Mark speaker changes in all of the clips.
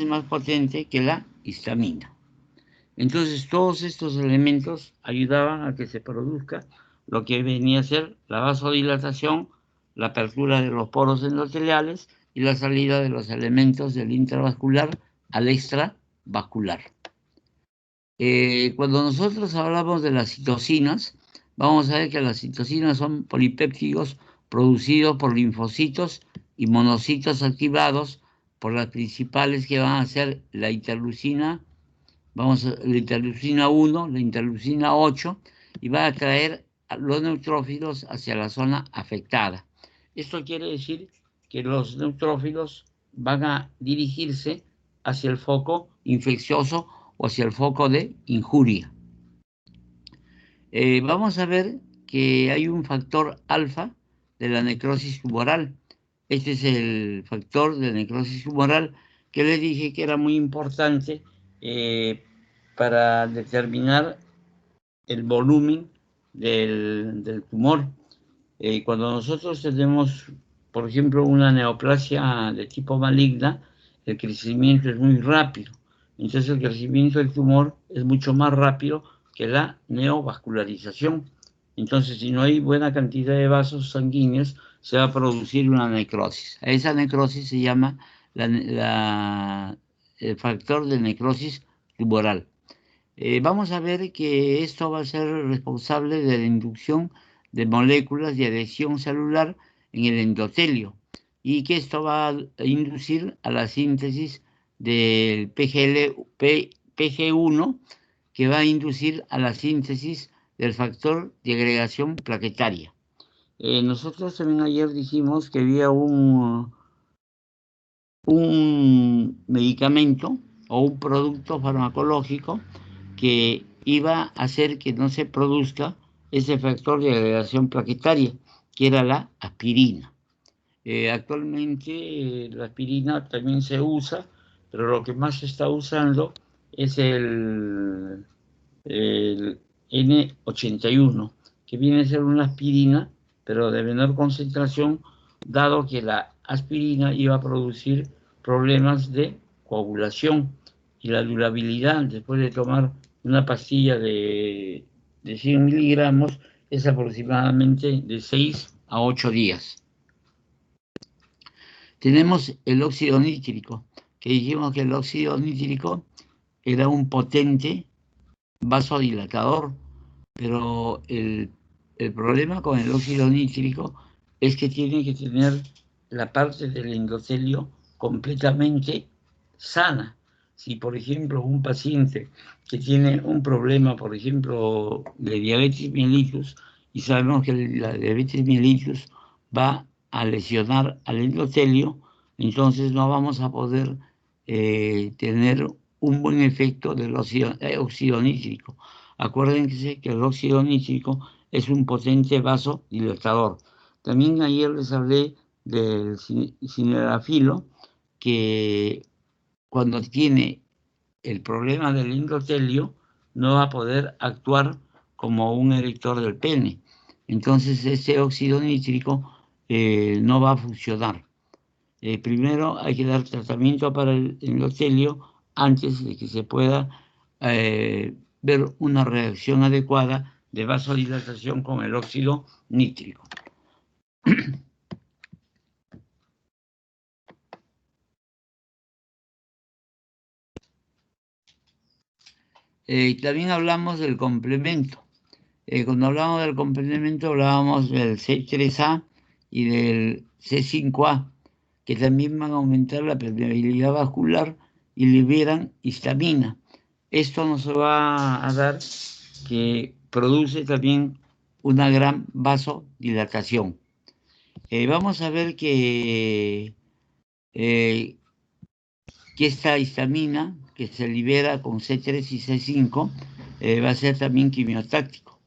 Speaker 1: veces más potente que la histamina. Entonces, todos estos elementos ayudaban a que se produzca lo que venía a ser la vasodilatación, la apertura de los poros endoteliales y la salida de los elementos del intravascular al extravascular. Cuando nosotros hablamos de las citocinas, vamos a ver que las citocinas son polipéptidos producidos por linfocitos y monocitos activados por las principales que van a ser la interleucina, la interleucina 1, la interleucina 8, y va a atraer a los neutrófilos hacia la zona afectada. Esto quiere decir que los neutrófilos van a dirigirse hacia el foco infeccioso o hacia el foco de injuria. Vamos a ver que hay un factor alfa de la necrosis tumoral. Este es el factor de necrosis tumoral que les dije que era muy importante para determinar el volumen del tumor. Cuando nosotros tenemos, por ejemplo, una neoplasia de tipo maligna, el crecimiento es muy rápido. Entonces el crecimiento del tumor es mucho más rápido que la neovascularización. Entonces, si no hay buena cantidad de vasos sanguíneos, se va a producir una necrosis. A esa necrosis se llama el factor de necrosis tumoral. Vamos a ver que esto va a ser responsable de la inducción de moléculas de adhesión celular en el endotelio y que esto va a inducir a la síntesis del PG1, que va a inducir a la síntesis del factor de agregación plaquetaria. Nosotros también ayer dijimos que había un medicamento o un producto farmacológico que iba a hacer que no se produzca ese factor de agregación plaquetaria, que era la aspirina. Actualmente la aspirina también se usa, pero lo que más se está usando es el N81, que viene a ser una aspirina, pero de menor concentración, dado que la aspirina iba a producir problemas de coagulación y la durabilidad después de tomar una pastilla de 100 miligramos es aproximadamente de 6 a 8 días. Tenemos el óxido nítrico, que dijimos que el óxido nítrico era un potente vasodilatador, pero el problema con el óxido nítrico es que tiene que tener la parte del endotelio completamente sana. Si, por ejemplo, un paciente que tiene un problema, por ejemplo, de diabetes mellitus, y sabemos que la diabetes mellitus va a lesionar al endotelio, entonces no vamos a poder tener un buen efecto del óxido nítrico. Acuérdense que el óxido nítrico es un potente vasodilatador. También ayer les hablé del cinedafilo, que cuando tiene el problema del endotelio no va a poder actuar como un erector del pene. Entonces ese óxido nítrico no va a funcionar. Primero hay que dar tratamiento para el endotelio antes de que se pueda ver una reacción adecuada de vasodilatación con el óxido nítrico. También hablamos del complemento. Cuando hablamos del complemento hablábamos del C3A y del C5A, que también van a aumentar la permeabilidad vascular y liberan histamina. Esto nos va a dar que produce también una gran vasodilatación. Vamos a ver que esta histamina que se libera con C3 y C5 va a ser también quimiotáctico.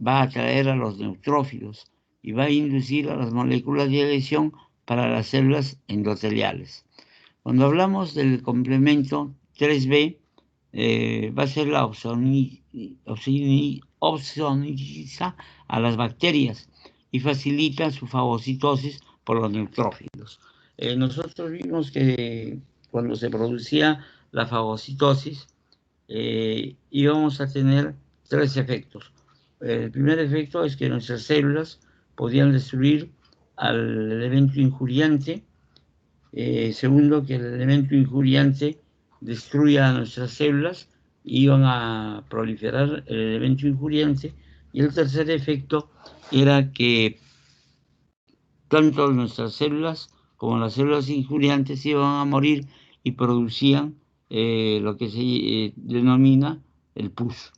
Speaker 1: Va a atraer a los neutrófilos y va a inducir a las moléculas de adhesión para las células endoteliales. Cuando hablamos del complemento 3B, va a ser la opsoniza a las bacterias y facilita su fagocitosis por los neutrófilos. Nosotros vimos que cuando se producía la fagocitosis, íbamos a tener tres efectos. El primer efecto es que nuestras células podían destruir al elemento injuriante. Segundo, que el elemento injuriante destruya nuestras células y iban a proliferar el elemento injuriante. Y el tercer efecto era que tanto nuestras células como las células injuriantes iban a morir y producían lo que se denomina el pus.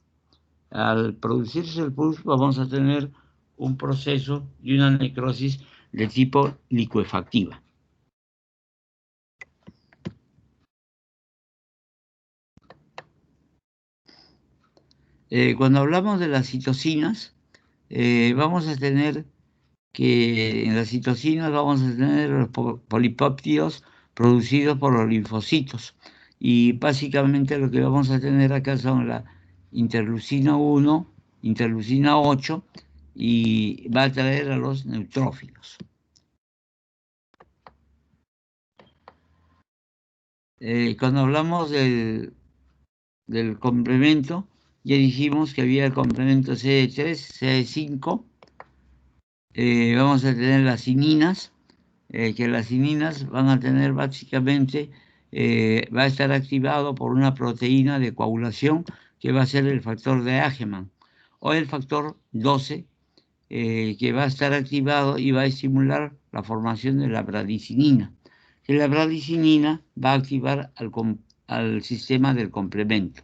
Speaker 1: Al producirse el pus vamos a tener un proceso y una necrosis de tipo licuefactiva. Cuando hablamos de las citocinas, vamos a tener que en las citocinas vamos a tener los polipéptidos producidos por los linfocitos. Y básicamente lo que vamos a tener acá son la interleucina 1, interleucina 8, y va a traer a los neutrófilos. Cuando hablamos del complemento, ya dijimos que había el complemento CD3, CD5. Vamos a tener las cininas, que las cininas van a tener básicamente, va a estar activado por una proteína de coagulación que va a ser el factor de Angelman, o el factor 12, que va a estar activado y va a estimular la formación de la bradicinina, que la bradicinina va a activar al sistema del complemento.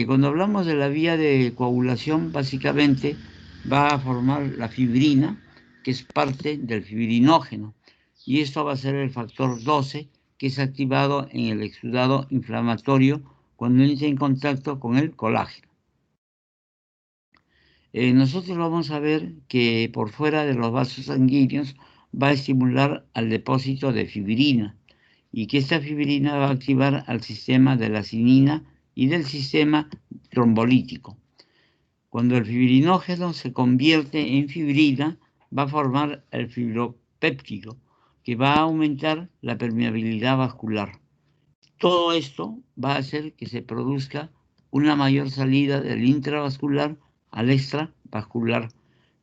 Speaker 1: Cuando hablamos de la vía de coagulación, básicamente va a formar la fibrina, que es parte del fibrinógeno, y esto va a ser el factor 12, que es activado en el exudado inflamatorio cuando entra en contacto con el colágeno. Nosotros vamos a ver que por fuera de los vasos sanguíneos va a estimular al depósito de fibrina, y que esta fibrina va a activar al sistema de la cinina y del sistema trombolítico. Cuando el fibrinógeno se convierte en fibrina, va a formar el fibropéptido, que va a aumentar la permeabilidad vascular. Todo esto va a hacer que se produzca una mayor salida del intravascular al extravascular.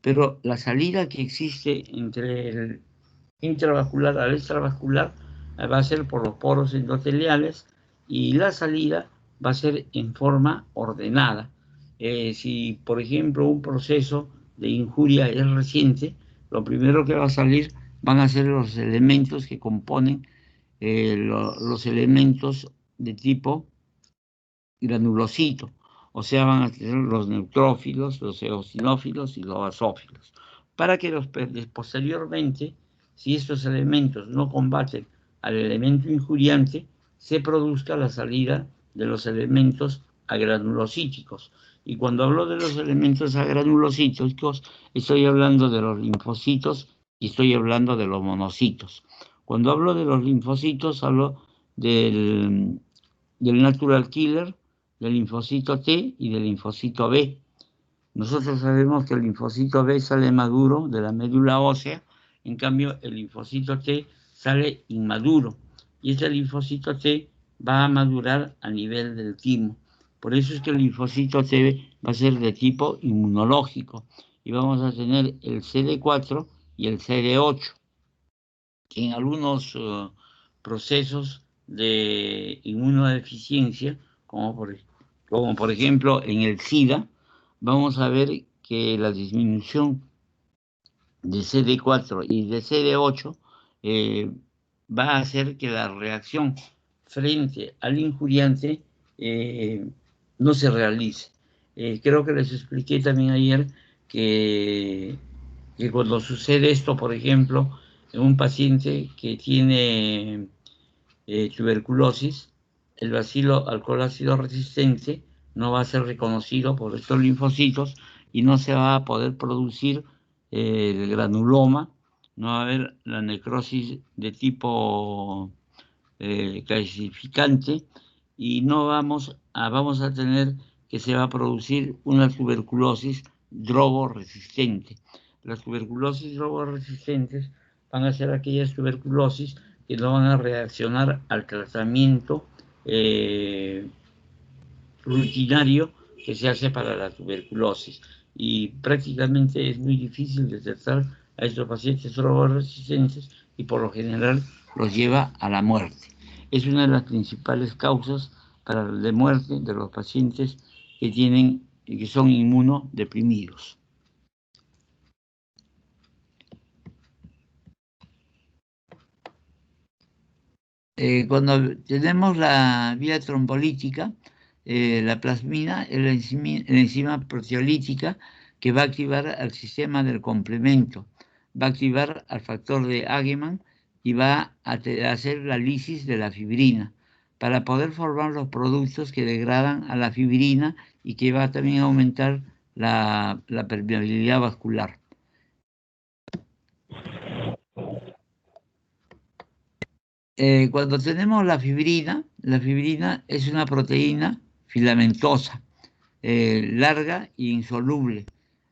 Speaker 1: Pero la salida que existe entre el intravascular al extravascular va a ser por los poros endoteliales, y la salida va a ser en forma ordenada. Si, por ejemplo, un proceso de injuria es reciente, lo primero que va a salir van a ser los elementos que componen los elementos de tipo granulocito, o sea, van a tener los neutrófilos, los eosinófilos y los basófilos, para que posteriormente, si estos elementos no combaten al elemento injuriante, se produzca la salida de los elementos agranulocíticos. Y cuando hablo de los elementos agranulocíticos, estoy hablando de los linfocitos y estoy hablando de los monocitos. Cuando hablo de los linfocitos, hablo del natural killer, del linfocito T y del linfocito B. Nosotros sabemos que el linfocito B sale maduro de la médula ósea, en cambio el linfocito T sale inmaduro, y este linfocito T va a madurar a nivel del timo. Por eso es que el linfocito T va a ser de tipo inmunológico, y vamos a tener el CD4 y el CD8, que en algunos procesos de inmunodeficiencia, como por ejemplo en el SIDA, vamos a ver que la disminución de CD4 y de CD8 va a hacer que la reacción frente al injuriante no se realice. Creo que les expliqué también ayer que cuando sucede esto, por ejemplo, en un paciente que tiene tuberculosis, el bacilo alcohol ácido resistente no va a ser reconocido por estos linfocitos y no se va a poder producir el granuloma, no va a haber la necrosis de tipo calcificante, y no vamos a tener que se va a producir una tuberculosis drogoresistente. Las tuberculosis drogoresistentes van a ser aquellas tuberculosis que no van a reaccionar al tratamiento rutinario que se hace para la tuberculosis. Y prácticamente es muy difícil detectar a estos pacientes drogoresistentes y por lo general los lleva a la muerte. Es una de las principales causas de muerte de los pacientes que son inmunodeprimidos. Cuando tenemos la vía trombolítica, la plasmina es la enzima proteolítica que va a activar al sistema del complemento, va a activar al factor de Hagemann y va a hacer la lisis de la fibrina para poder formar los productos que degradan a la fibrina y que va también a aumentar la permeabilidad vascular. Cuando tenemos la fibrina es una proteína filamentosa, larga e insoluble.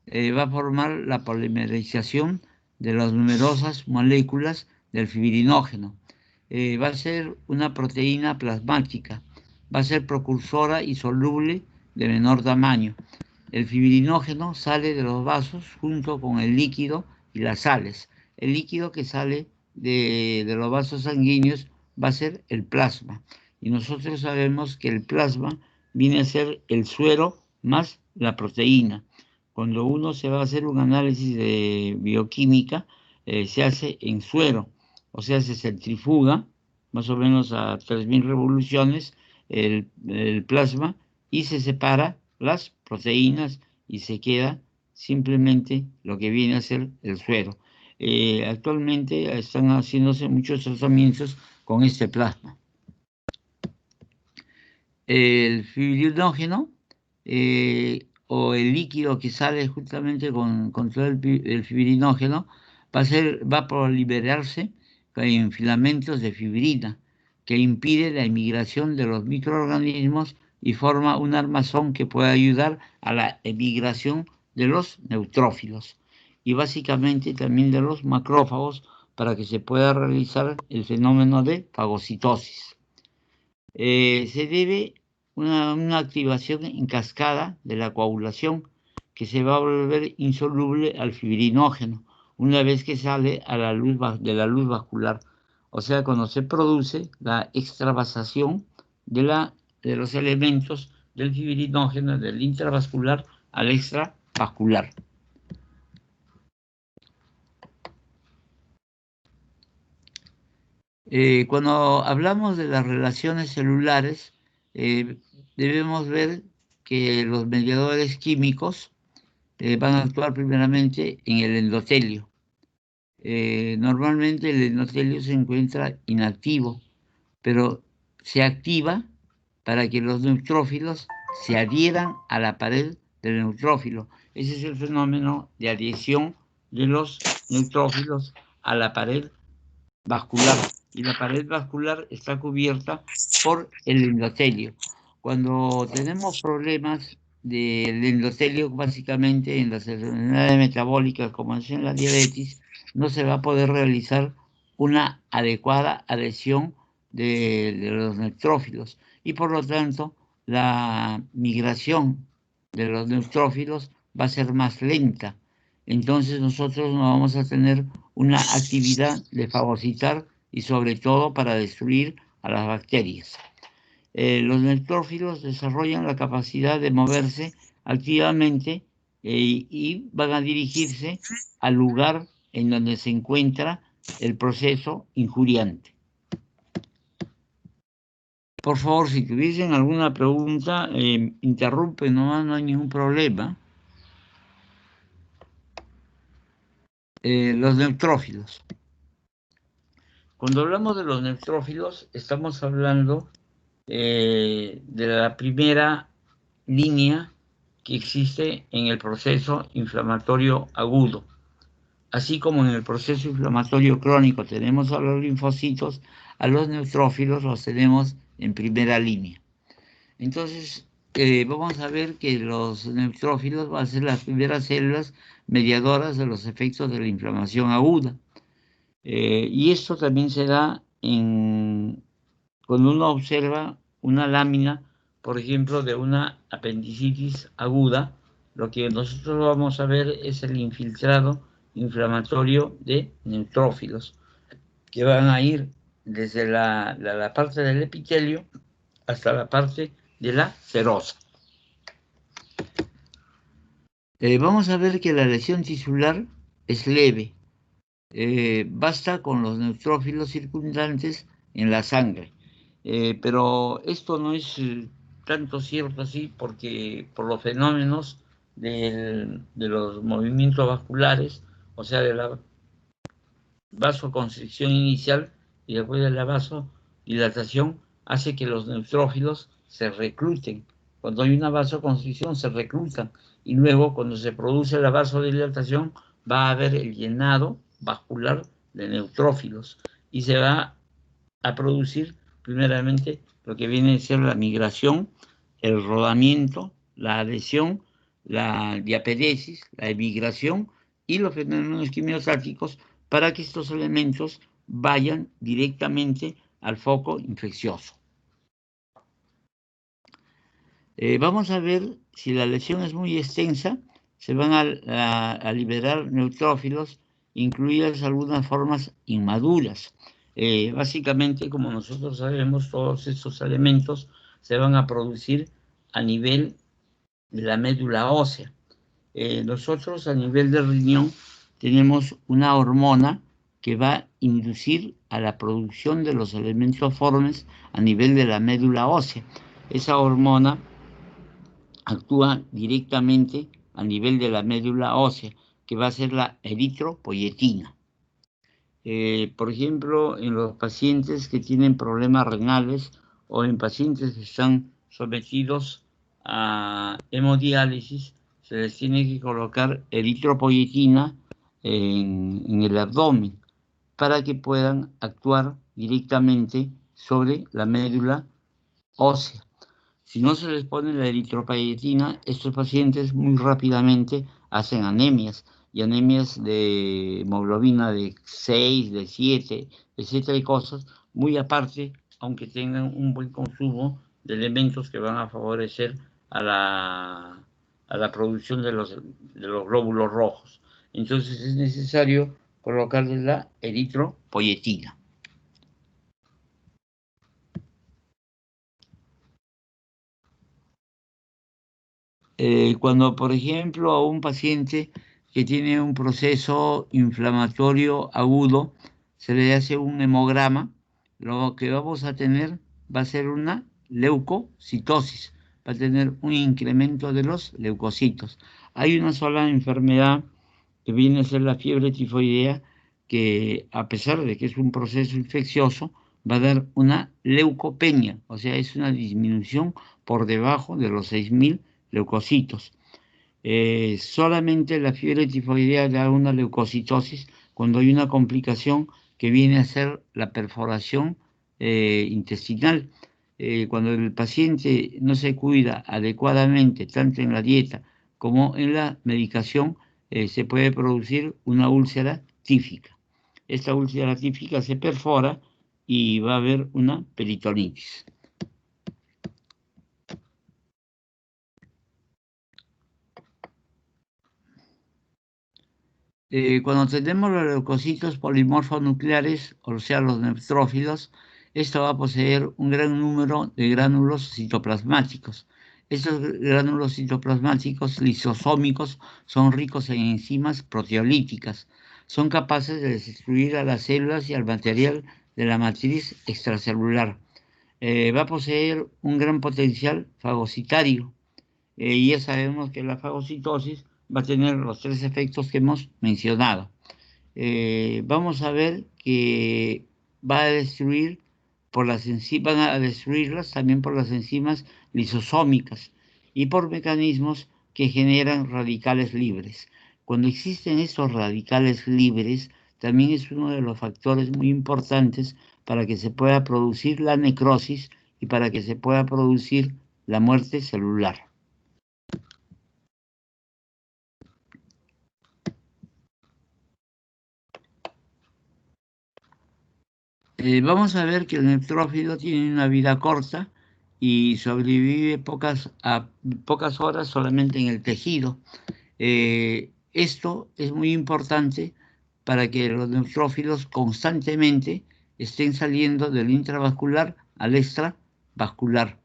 Speaker 1: Va a formar la polimerización de las numerosas moléculas del fibrinógeno. Va a ser una proteína plasmática, va a ser precursora y soluble de menor tamaño. El fibrinógeno sale de los vasos junto con el líquido y las sales. El líquido que sale de los vasos sanguíneos va a ser el plasma. Y nosotros sabemos que el plasma viene a ser el suero más la proteína. Cuando uno se va a hacer un análisis de bioquímica, se hace en suero, o sea, se centrifuga más o menos a 3000 revoluciones el plasma y se separa las proteínas y se queda simplemente lo que viene a ser el suero. Actualmente están haciéndose muchos tratamientos con este plasma. El fibrinógeno o el líquido que sale justamente con todo el fibrinógeno va a proliferarse en filamentos de fibrina que impide la emigración de los microorganismos y forma un armazón que puede ayudar a la emigración de los neutrófilos y básicamente también de los macrófagos para que se pueda realizar el fenómeno de fagocitosis. Se debe una activación en cascada de la coagulación que se va a volver insoluble al fibrinógeno una vez que sale a la luz de la luz vascular. O sea, cuando se produce la extravasación de los elementos del fibrinógeno del intravascular al extravascular. Cuando hablamos de las relaciones celulares, debemos ver que los mediadores químicos van a actuar primeramente en el endotelio. Normalmente el endotelio se encuentra inactivo, pero se activa para que los neutrófilos se adhieran a la pared del neutrófilo. Ese es el fenómeno de adhesión de los neutrófilos a la pared vascular. Y la pared vascular está cubierta por el endotelio. Cuando tenemos problemas del endotelio, básicamente en las enfermedades metabólicas, como es en la diabetes, no se va a poder realizar una adecuada adhesión de los neutrófilos y por lo tanto la migración de los neutrófilos va a ser más lenta. Entonces nosotros no vamos a tener una actividad de fagocitar y sobre todo para destruir a las bacterias. Los neutrófilos desarrollan la capacidad de moverse activamente y van a dirigirse al lugar en donde se encuentra el proceso injuriante. Por favor, si tuviesen alguna pregunta, interrumpen, no hay ningún problema. Los neutrófilos. Cuando hablamos de los neutrófilos, estamos hablando de la primera línea que existe en el proceso inflamatorio agudo. Así como en el proceso inflamatorio crónico tenemos a los linfocitos, a los neutrófilos los tenemos en primera línea. Entonces, vamos a ver que los neutrófilos van a ser las primeras células mediadoras de los efectos de la inflamación aguda. Y esto también se da cuando uno observa una lámina, por ejemplo, de una apendicitis aguda, lo que nosotros vamos a ver es el infiltrado inflamatorio de neutrófilos, que van a ir desde la parte del epitelio hasta la parte de la serosa. Vamos a ver que la lesión tisular es leve. Basta con los neutrófilos circundantes en la sangre. Pero esto no es tanto cierto así porque por los fenómenos de los movimientos vasculares, o sea, de la vasoconstricción inicial y después de la vasodilatación, hace que los neutrófilos se recluten. Cuando hay una vasoconstricción se reclutan y luego cuando se produce la vasodilatación va a haber el llenado vascular de neutrófilos y se va a producir primeramente lo que viene a ser la migración, el rodamiento, la adhesión, la diapedesis, la emigración y los fenómenos quimiostáticos para que estos elementos vayan directamente al foco infeccioso. Vamos a ver si la lesión es muy extensa, se van a liberar neutrófilos, incluidas algunas formas inmaduras. Básicamente, como nosotros sabemos, todos estos elementos se van a producir a nivel de la médula ósea. Nosotros a nivel del riñón tenemos una hormona que va a inducir a la producción de los elementos formes a nivel de la médula ósea. Esa hormona actúa directamente a nivel de la médula ósea, que va a ser la eritropoyetina. Por ejemplo, en los pacientes que tienen problemas renales o en pacientes que están sometidos a hemodiálisis, se les tiene que colocar eritropoyetina en el abdomen para que puedan actuar directamente sobre la médula ósea. Si no se les pone la eritropoyetina, estos pacientes muy rápidamente hacen anemias, y anemias de hemoglobina de 6, de 7, etcétera, y cosas, muy aparte, aunque tengan un buen consumo de elementos que van a favorecer a la producción de los glóbulos rojos. Entonces es necesario colocarle la eritropoyetina. Cuando, por ejemplo, a un paciente que tiene un proceso inflamatorio agudo, se le hace un hemograma, lo que vamos a tener va a ser una leucocitosis, va a tener un incremento de los leucocitos. Hay una sola enfermedad que viene a ser la fiebre tifoidea, que a pesar de que es un proceso infeccioso, va a dar una leucopenia, o sea, es una disminución por debajo de los 6.000 leucocitos. Solamente la fiebre tifoidea da una leucocitosis cuando hay una complicación que viene a ser la perforación intestinal. Cuando el paciente no se cuida adecuadamente, tanto en la dieta como en la medicación, se puede producir una úlcera tífica. Esta úlcera tífica se perfora y va a haber una peritonitis. Cuando tenemos los leucocitos polimorfonucleares, o sea, los neutrófilos, esto va a poseer un gran número de gránulos citoplasmáticos. Estos gránulos citoplasmáticos lisosómicos son ricos en enzimas proteolíticas. Son capaces de destruir a las células y al material de la matriz extracelular. Va a poseer un gran potencial fagocitario. Y ya sabemos que la fagocitosis va a tener los tres efectos que hemos mencionado. Vamos a ver que va a destruir van a destruirlas también por las enzimas lisosómicas y por mecanismos que generan radicales libres. Cuando existen estos radicales libres, también es uno de los factores muy importantes para que se pueda producir la necrosis y para que se pueda producir la muerte celular. Vamos a ver que el neutrófilo tiene una vida corta y sobrevive pocas horas solamente en el tejido. Esto es muy importante para que los neutrófilos constantemente estén saliendo del intravascular al extravascular.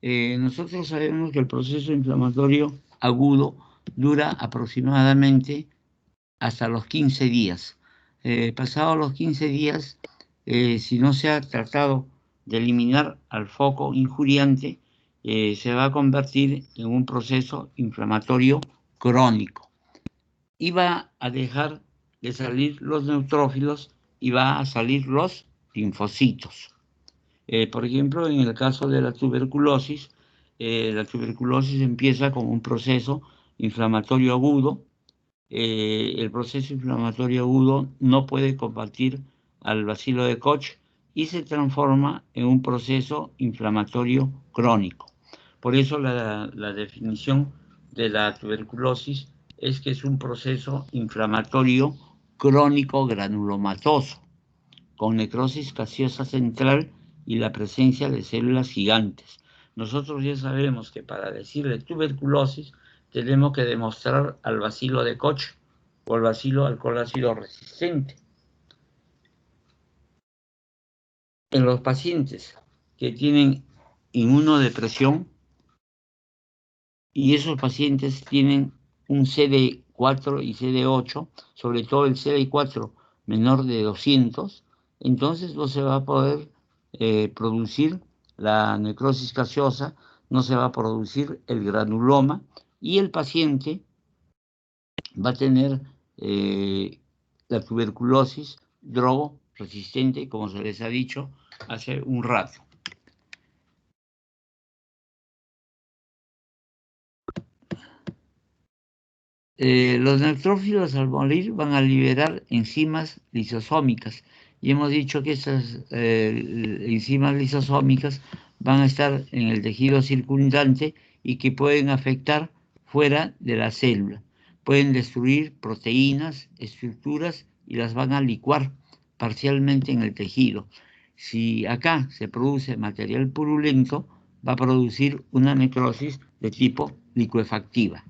Speaker 1: Nosotros sabemos que el proceso inflamatorio agudo dura aproximadamente hasta los 15 días. Pasados los 15 días, si no se ha tratado de eliminar al foco injuriante, se va a convertir en un proceso inflamatorio crónico y va a dejar de salir los neutrófilos y va a salir los linfocitos. Por ejemplo, en el caso de la tuberculosis empieza como un proceso inflamatorio agudo. El proceso inflamatorio agudo no puede combatir al bacilo de Koch y se transforma en un proceso inflamatorio crónico. Por eso la definición de la tuberculosis es que es un proceso inflamatorio crónico granulomatoso, con necrosis gaseosa central y la presencia de células gigantes. Nosotros ya sabemos que para decirle tuberculosis tenemos que demostrar al bacilo de Koch o al bacilo alcohol ácido resistente. En los pacientes que tienen inmunodepresión y esos pacientes tienen un CD4 y CD8, sobre todo el CD4 menor de 200, entonces no se va a poder producir la necrosis gaseosa, no se va a producir el granuloma y el paciente va a tener la tuberculosis drogo-resistente, como se les ha dicho hace un rato. Los neutrófilos al morir van a liberar enzimas lisosómicas y hemos dicho que estas enzimas lisosómicas van a estar en el tejido circundante y que pueden afectar fuera de la célula. Pueden destruir proteínas, estructuras y las van a licuar parcialmente en el tejido. Si acá se produce material purulento, va a producir una necrosis de tipo licuefactiva.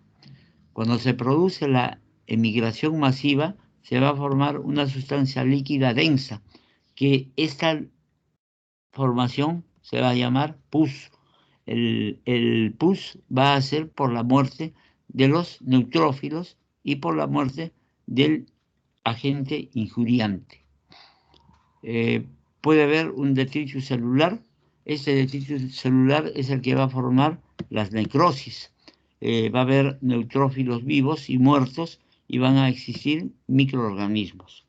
Speaker 1: Cuando se produce la emigración masiva, se va a formar una sustancia líquida densa, que esta formación se va a llamar pus. El pus va a ser por la muerte de los neutrófilos y por la muerte del agente injuriante. Puede haber un detritus celular. Este detritus celular es el que va a formar las necrosis. Va a haber neutrófilos vivos y muertos y van a existir microorganismos.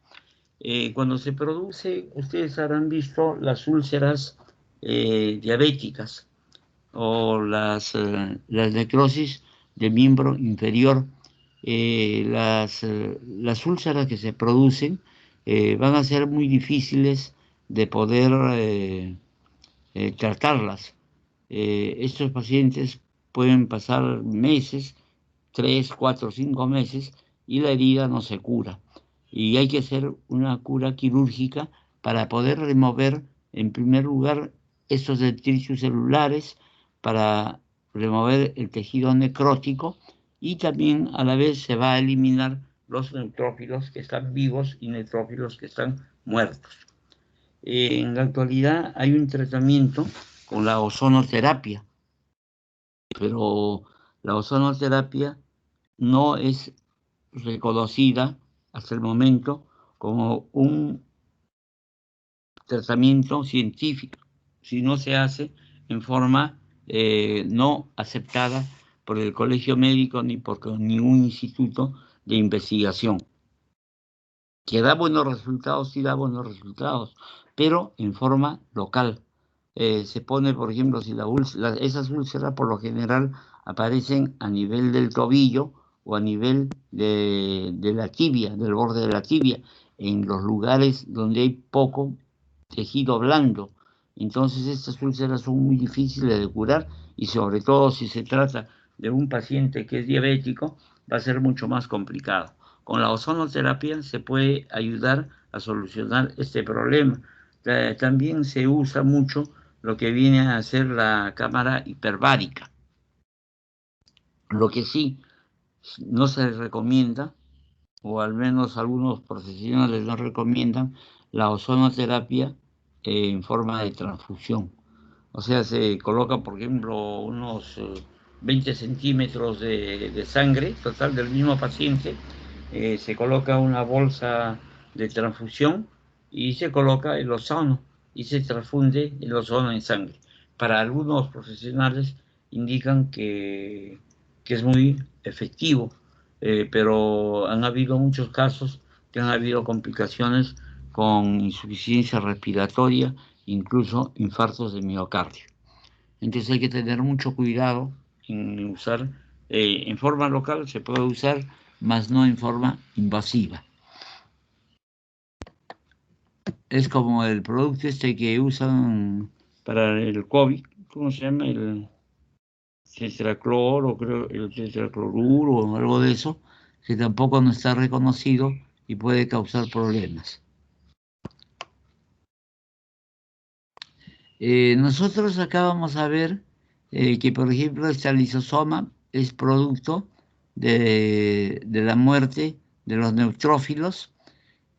Speaker 1: Cuando se produce, ustedes habrán visto las úlceras diabéticas o las necrosis del miembro inferior. Las úlceras que se producen van a ser muy difíciles de poder tratarlas. Estos pacientes pueden pasar meses, 3, 4, 5 meses, y la herida no se cura. Y hay que hacer una cura quirúrgica para poder remover, en primer lugar, estos detritus celulares, para remover el tejido necrótico y también a la vez se va a eliminar los neutrófilos que están vivos y neutrófilos que están muertos. En la actualidad hay un tratamiento con la ozonoterapia, pero la ozonoterapia no es reconocida hasta el momento como un tratamiento científico, si no se hace en forma no aceptada por el Colegio Médico ni por ningún instituto de investigación. Que da buenos resultados, sí da buenos resultados, pero en forma local. Se pone, por ejemplo, si esas úlceras por lo general aparecen a nivel del tobillo o a nivel de la tibia, del borde de la tibia, en los lugares donde hay poco tejido blando. Entonces estas úlceras son muy difíciles de curar y sobre todo si se trata de un paciente que es diabético, va a ser mucho más complicado. Con la ozonoterapia se puede ayudar a solucionar este problema. también se usa mucho lo que viene a ser la cámara hiperbárica. Lo que sí no se recomienda, o al menos algunos profesionales no recomiendan, la ozonoterapia en forma de transfusión. O sea, se coloca, por ejemplo, unos 20 centímetros de sangre total del mismo paciente, se coloca una bolsa de transfusión y se coloca el ozono y se transfunde el ozono en sangre. Para algunos profesionales indican que es muy efectivo, pero han habido muchos casos que han habido complicaciones con insuficiencia respiratoria, incluso infartos de miocardio. Entonces hay que tener mucho cuidado en usar, en forma local se puede usar, mas no en forma invasiva. Es como el producto este que usan para el COVID, ¿cómo se llama? El tetracloro, creo, el tetracloruro o algo de eso, que tampoco no está reconocido y puede causar problemas. Nosotros acá vamos a ver que, por ejemplo, esta lisosoma es producto de la muerte de los neutrófilos,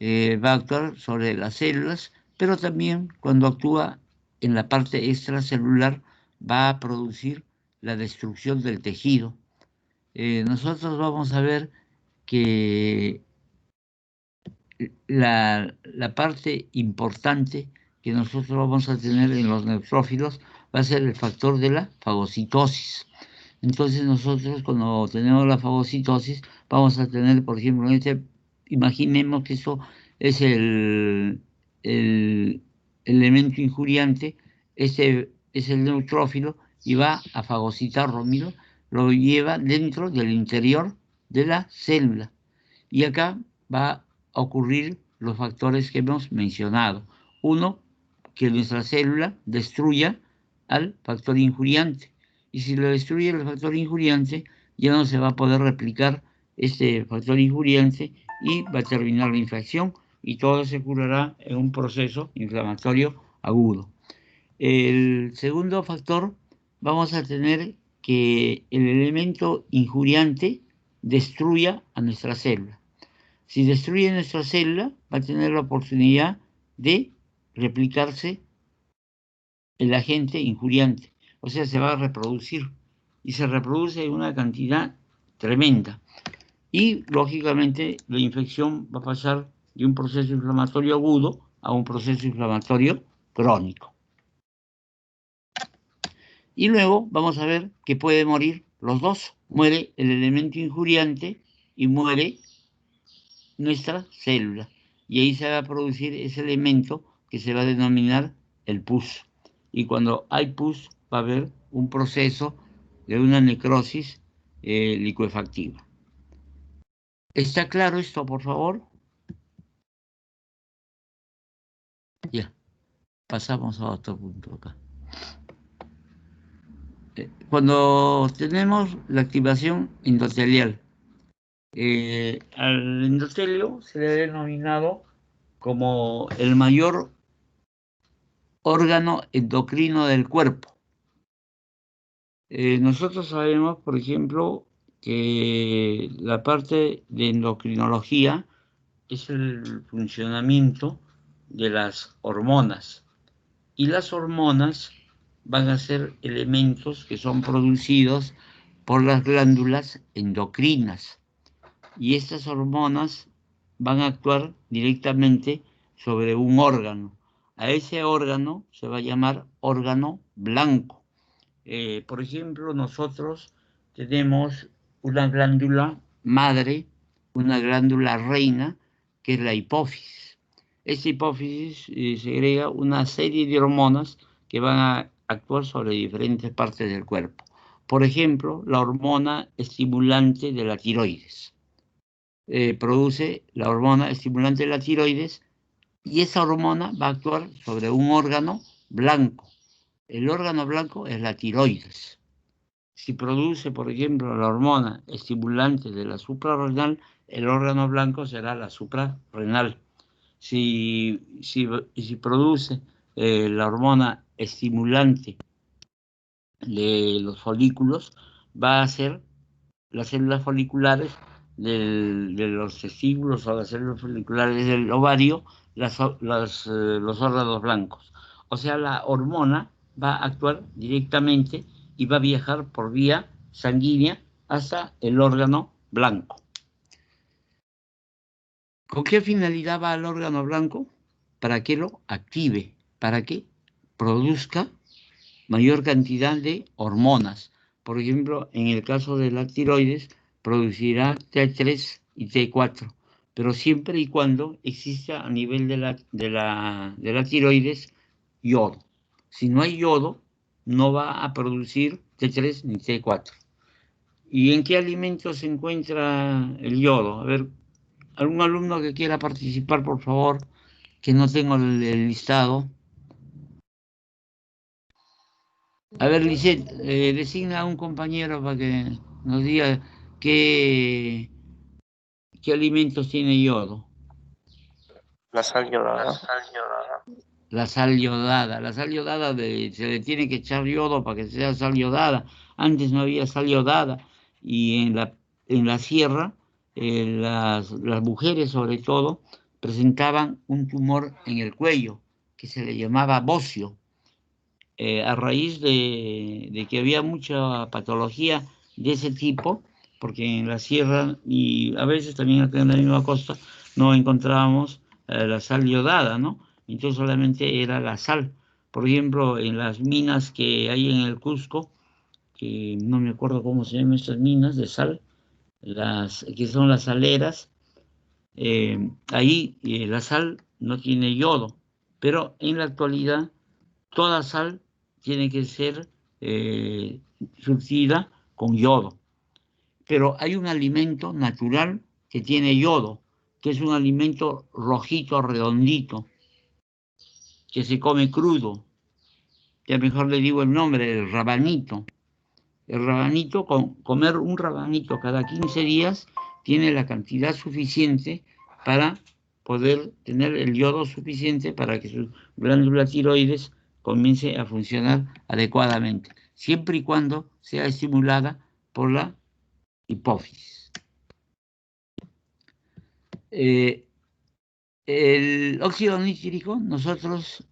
Speaker 1: va a actuar sobre las células, pero también cuando actúa en la parte extracelular va a producir la destrucción del tejido. Nosotros vamos a ver que la parte importante que nosotros vamos a tener en los neutrófilos va a ser el factor de la fagocitosis. Entonces nosotros cuando tenemos la fagocitosis vamos a tener, por ejemplo, imaginemos que eso es el elemento injuriante, este es el neutrófilo y va a fagocitar, lo lleva dentro del interior de la célula. Y acá va a ocurrir los factores que hemos mencionado. Uno, que nuestra célula destruya al factor injuriante. Y si lo destruye el factor injuriante, ya no se va a poder replicar este factor injuriante y va a terminar la infección y todo se curará en un proceso inflamatorio agudo. El segundo factor, vamos a tener que el elemento injuriante destruya a nuestra célula. Si destruye nuestra célula, va a tener la oportunidad de replicarse el agente injuriante, o sea, se va a reproducir y se reproduce en una cantidad tremenda. Y, lógicamente, la infección va a pasar de un proceso inflamatorio agudo a un proceso inflamatorio crónico. Y luego vamos a ver que puede morir los dos. Muere el elemento injuriante y muere nuestra célula. Y ahí se va a producir ese elemento que se va a denominar el pus. Y cuando hay pus va a haber un proceso de una necrosis licuefactiva. ¿Está claro esto, por favor? Ya, pasamos a otro punto acá. Cuando tenemos la activación endotelial, al endotelio se le ha denominado como el mayor órgano endocrino del cuerpo. Nosotros sabemos, por ejemplo, que la parte de endocrinología es el funcionamiento de las hormonas. Y las hormonas van a ser elementos que son producidos por las glándulas endocrinas. Y estas hormonas van a actuar directamente sobre un órgano. A ese órgano se va a llamar órgano blanco. Por ejemplo, nosotros tenemos una glándula madre, una glándula reina, que es la hipófisis. Esta hipófisis segrega una serie de hormonas que van a actuar sobre diferentes partes del cuerpo. Por ejemplo, la hormona estimulante de la tiroides. Produce la hormona estimulante de la tiroides y esa hormona va a actuar sobre un órgano blanco. El órgano blanco es la tiroides. Si produce, por ejemplo, la hormona estimulante de la suprarrenal, el órgano blanco será la suprarrenal. si produce la hormona estimulante de los folículos, va a hacer las células foliculares de los testículos o las células foliculares del ovario, los órganos blancos. O sea, la hormona va a actuar directamente y va a viajar por vía sanguínea hasta el órgano blanco. ¿Con qué finalidad va al órgano blanco? Para que lo active, para que produzca mayor cantidad de hormonas. Por ejemplo, en el caso de la tiroides, producirá T3 y T4, pero siempre y cuando exista a nivel de la tiroides yodo. Si no hay yodo, no va a producir T3 ni T4. ¿Y en qué alimentos se encuentra el yodo? A ver, algún alumno que quiera participar, por favor, que no tengo el listado. A ver, Lisette, designa a un compañero para que nos diga qué, qué alimentos tiene yodo.
Speaker 2: La sal yodada.
Speaker 1: La sal yodada. La sal yodada se le tiene que echar yodo para que sea sal yodada. Antes no había sal yodada y en la sierra las mujeres sobre todo presentaban un tumor en el cuello que se le llamaba bocio. A raíz de que había mucha patología de ese tipo, porque en la sierra y a veces también acá en la misma costa no encontrábamos la sal yodada, ¿no? Entonces solamente era la sal. Por ejemplo, en las minas que hay en el Cusco, que no me acuerdo cómo se llaman estas minas de sal, que son las saleras, ahí la sal no tiene yodo, pero en la actualidad toda sal tiene que ser surtida con yodo. Pero hay un alimento natural que tiene yodo, que es un alimento rojito, redondito, que se come crudo. Ya mejor le digo el nombre, el rabanito. El rabanito, comer un rabanito cada 15 días, tiene la cantidad suficiente para poder tener el yodo suficiente para que su glándula tiroides comience a funcionar adecuadamente, siempre y cuando sea estimulada por la hipófisis. El óxido nítrico nosotros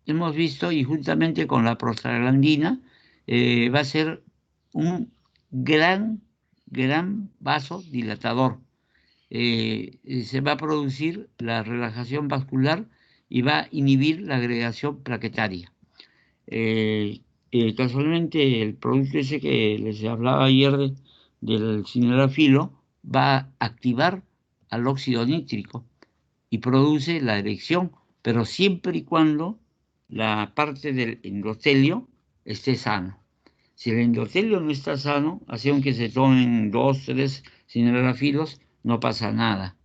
Speaker 1: hemos visto y juntamente con la prostaglandina va a ser un gran vasodilatador. Se va a producir la relajación vascular y va a inhibir la agregación plaquetaria. Casualmente el producto ese que les hablaba ayer del cinelafilo va a activar al óxido nítrico y produce la erección, pero siempre y cuando la parte del endotelio esté sano. Si el endotelio no está sano, así aunque se tomen 2, 3 cinelafilos, no pasa nada.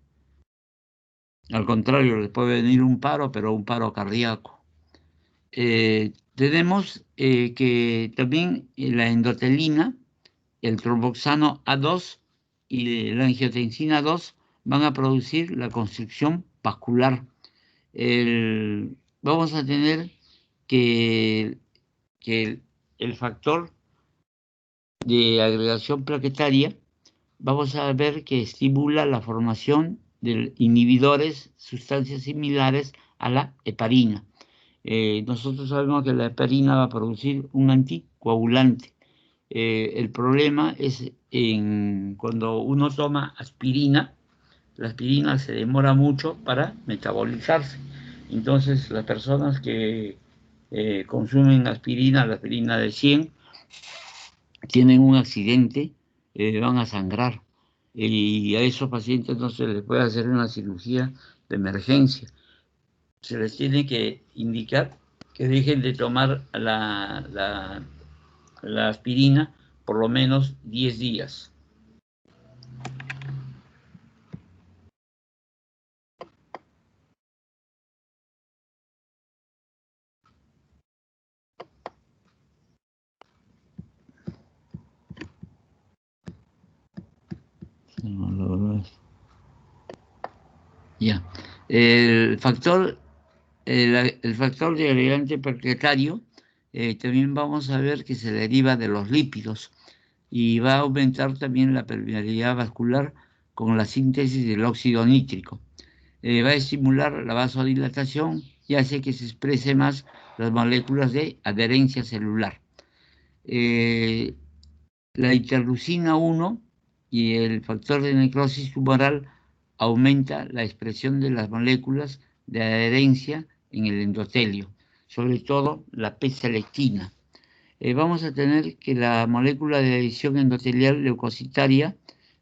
Speaker 1: Al contrario, les puede venir un paro, pero un paro cardíaco. Tenemos que también la endotelina, el tromboxano A2 y la angiotensina 2 van a producir la constricción vascular. Vamos a tener que el factor de agregación plaquetaria, vamos a ver que estimula la formación de inhibidores, sustancias similares a la heparina. Nosotros sabemos que la heparina va a producir un anticoagulante. El problema es cuando uno toma aspirina, la aspirina se demora mucho para metabolizarse. Entonces, las personas que consumen aspirina, la aspirina de 100, tienen un accidente, van a sangrar. Y a esos pacientes no se les puede hacer una cirugía de emergencia. Se les tiene que indicar que dejen de tomar la aspirina por lo menos 10 días. Ya. El factor, el factor de agregante plaquetario también vamos a ver que se deriva de los lípidos y va a aumentar también la permeabilidad vascular con la síntesis del óxido nítrico. Va a estimular la vasodilatación y hace que se exprese más las moléculas de adherencia celular. La interleucina 1 y el factor de necrosis tumoral aumenta la expresión de las moléculas de adherencia en el endotelio, sobre todo la P-selectina. Vamos a tener que la molécula de adhesión endotelial leucocitaria,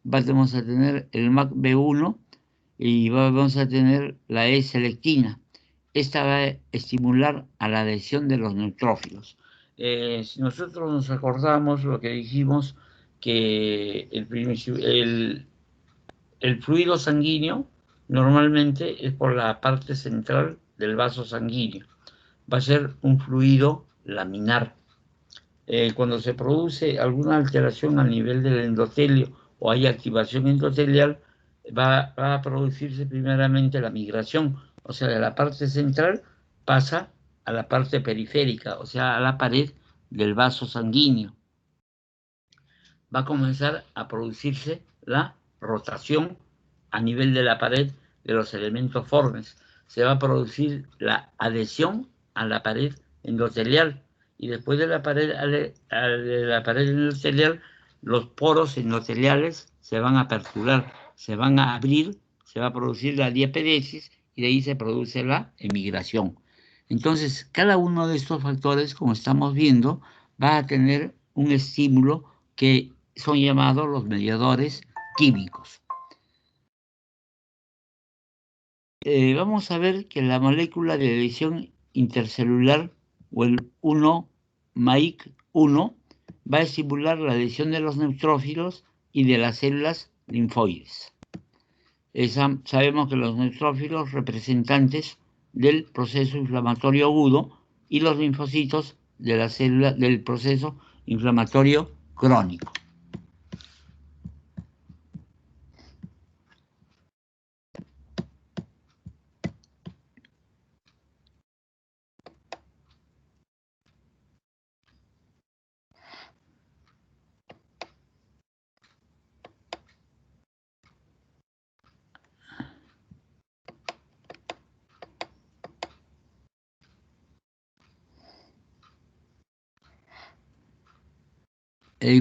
Speaker 1: vamos a tener el MAC-B1 y vamos a tener la E-selectina. Esta va a estimular a la adhesión de los neutrófilos. Si nosotros nos acordamos lo que dijimos, que el fluido sanguíneo normalmente es por la parte central del vaso sanguíneo. Va a ser un fluido laminar. Cuando se produce alguna alteración a nivel del endotelio o hay activación endotelial, va a producirse primeramente la migración, o sea, de la parte central pasa a la parte periférica, o sea, a la pared del vaso sanguíneo. Va a comenzar a producirse la rotación a nivel de la pared de los elementos formes. Se va a producir la adhesión a la pared endotelial y después de la pared endotelial, los poros endoteliales se van a aperturar, se van a abrir, se va a producir la diapedesis y de ahí se produce la emigración. Entonces, cada uno de estos factores, como estamos viendo, va a tener un estímulo que son llamados los mediadores químicos. Vamos a ver que la molécula de adhesión intercelular o el 1-MAIC1 va a estimular la adhesión de los neutrófilos y de las células linfoides. Sabemos que los neutrófilos representantes del proceso inflamatorio agudo y los linfocitos de la célula del proceso inflamatorio crónico.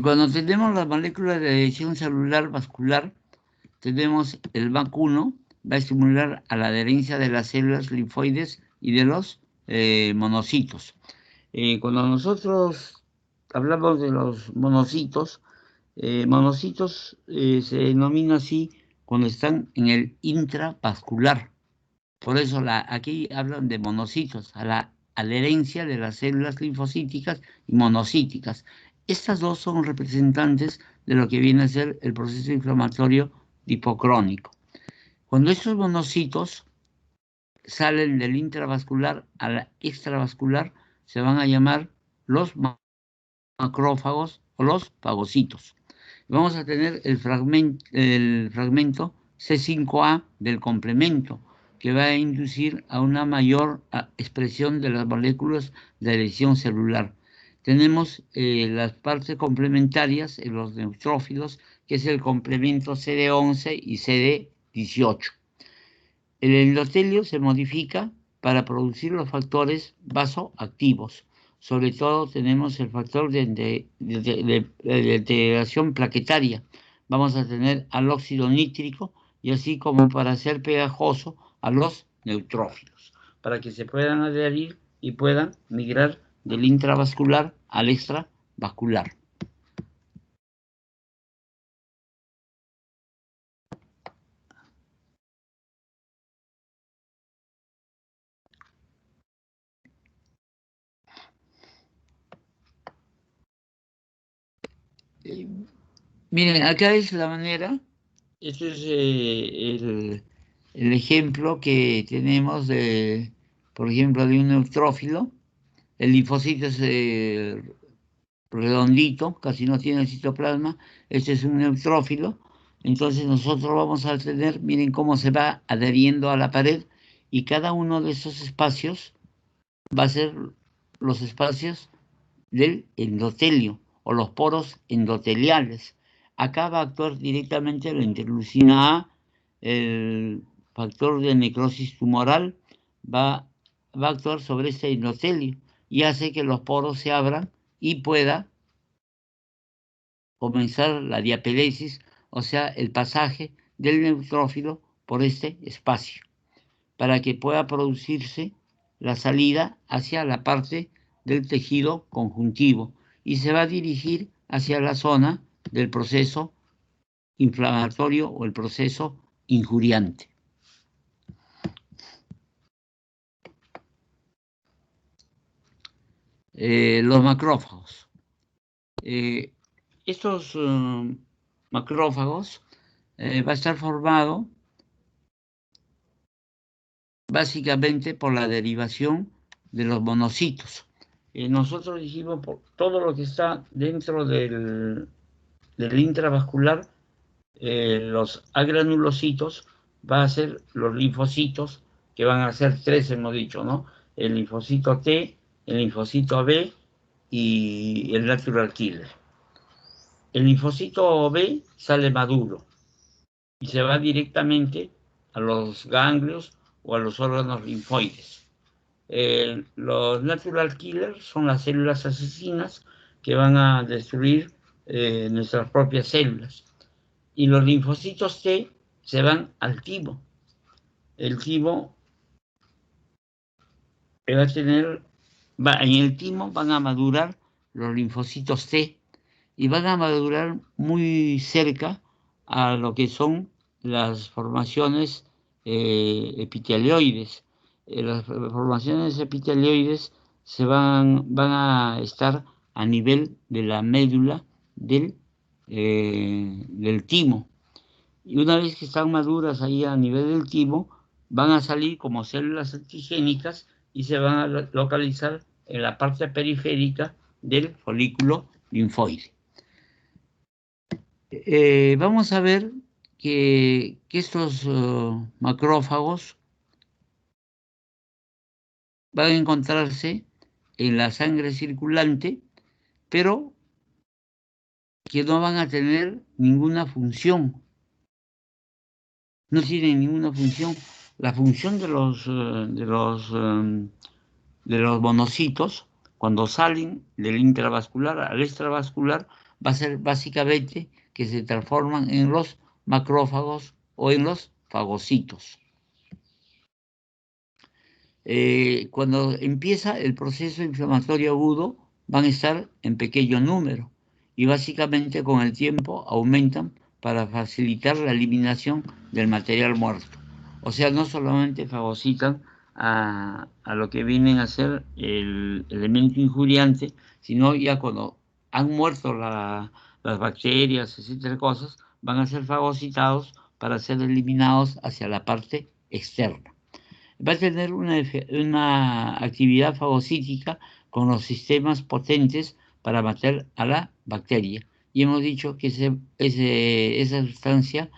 Speaker 1: Cuando tenemos la molécula de adhesión celular vascular, tenemos el MAC1, va a estimular a la adherencia de las células linfoides y de los monocitos. Cuando nosotros hablamos de los monocitos se denomina así cuando están en el intravascular. Por eso aquí hablan de monocitos, a la adherencia de las células linfocíticas y monocíticas. Estas dos son representantes de lo que viene a ser el proceso inflamatorio hipocrónico. Cuando estos monocitos salen del intravascular a la extravascular, se van a llamar los macrófagos o los fagocitos. Vamos a tener el fragmento C5A del complemento, que va a inducir a una mayor expresión de las moléculas de adhesión celular. Tenemos las partes complementarias en los neutrófilos, que es el complemento CD11 y CD18. El endotelio se modifica para producir los factores vasoactivos. Sobre todo tenemos el factor de integración plaquetaria. Vamos a tener al óxido nítrico y así como para hacer pegajoso a los neutrófilos, para que se puedan adherir y puedan migrar del intravascular al extravascular. Miren, acá es la manera, este es el ejemplo que tenemos de, por ejemplo, de un neutrófilo. El linfocito es redondito, casi no tiene citoplasma. Este es un neutrófilo. Entonces nosotros vamos a tener, miren cómo se va adheriendo a la pared y cada uno de esos espacios va a ser los espacios del endotelio o los poros endoteliales. Acá va a actuar directamente la interleucina A, el factor de necrosis tumoral va a actuar sobre este endotelio y hace que los poros se abran y pueda comenzar la diapelesis, o sea, el pasaje del neutrófilo por este espacio, para que pueda producirse la salida hacia la parte del tejido conjuntivo y se va a dirigir hacia la zona del proceso inflamatorio o el proceso injuriante. Los macrófagos. Estos macrófagos va a estar formado básicamente por la derivación de los monocitos. Nosotros dijimos por todo lo que está dentro del intravascular, los agranulocitos va a ser los linfocitos, que van a ser 3, hemos dicho, ¿no? El linfocito T, el linfocito B y el natural killer. El linfocito B sale maduro y se va directamente a los ganglios o a los órganos linfoides. Los natural killers son las células asesinas que van a destruir nuestras propias células. Y los linfocitos T se van al timo. El timo va a tener, en el timo van a madurar los linfocitos T y van a madurar muy cerca a lo que son las formaciones epitelioides. Las formaciones epitelioides van a estar a nivel de la médula del timo. Y una vez que están maduras ahí a nivel del timo, van a salir como células antigénicas y se van a localizar en la parte periférica del folículo linfoide. Vamos a ver que estos macrófagos van a encontrarse en la sangre circulante, pero que no van a tener ninguna función. No tienen ninguna función. La función de los monocitos, cuando salen del intravascular al extravascular, va a ser básicamente que se transforman en los macrófagos o en los fagocitos. Cuando empieza el proceso inflamatorio agudo, van a estar en pequeño número y básicamente con el tiempo aumentan para facilitar la eliminación del material muerto. O sea, no solamente fagocitan a lo que vienen a ser el elemento injuriante, sino ya cuando han muerto las bacterias, etcétera, cosas, van a ser fagocitados para ser eliminados hacia la parte externa. Va a tener una actividad fagocítica con los sistemas potentes para matar a la bacteria. Y hemos dicho que esa sustancia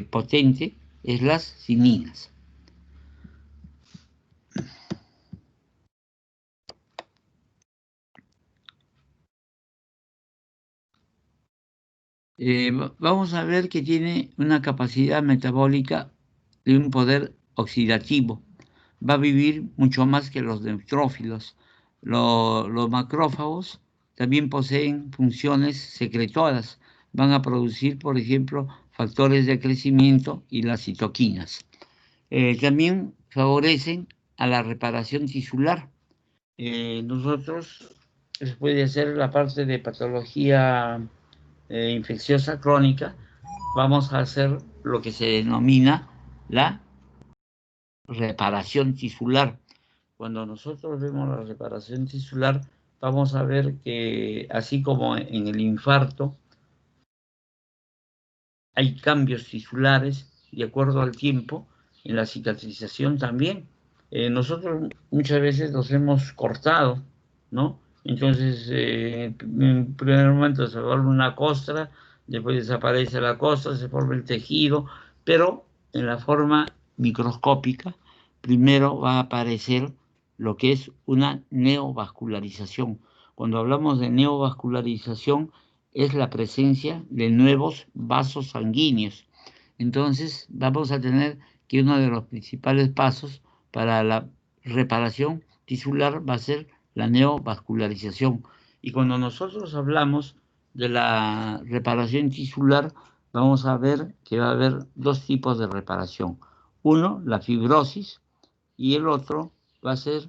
Speaker 1: potente es las ciminas. Vamos a ver que tiene una capacidad metabólica de un poder oxidativo. Va a vivir mucho más que los neutrófilos. Los macrófagos también poseen funciones secretoras. Van a producir, por ejemplo, factores de crecimiento y las citoquinas. También favorecen a la reparación tisular. Nosotros, después de hacer la parte de patología infecciosa crónica, vamos a hacer lo que se denomina la reparación tisular. Cuando nosotros vemos la reparación tisular, vamos a ver que así como en el infarto hay cambios tisulares de acuerdo al tiempo, en la cicatrización también. Nosotros muchas veces nos hemos cortado, ¿no? Entonces, en primer momento se forma una costra, después desaparece la costra, se forma el tejido, pero en la forma microscópica primero va a aparecer lo que es una neovascularización. Cuando hablamos de neovascularización, es la presencia de nuevos vasos sanguíneos. Entonces, vamos a tener que uno de los principales pasos para la reparación tisular va a ser la neovascularización. Y cuando nosotros hablamos de la reparación tisular, vamos a ver que va a haber dos tipos de reparación. Uno, la fibrosis, y el otro va a ser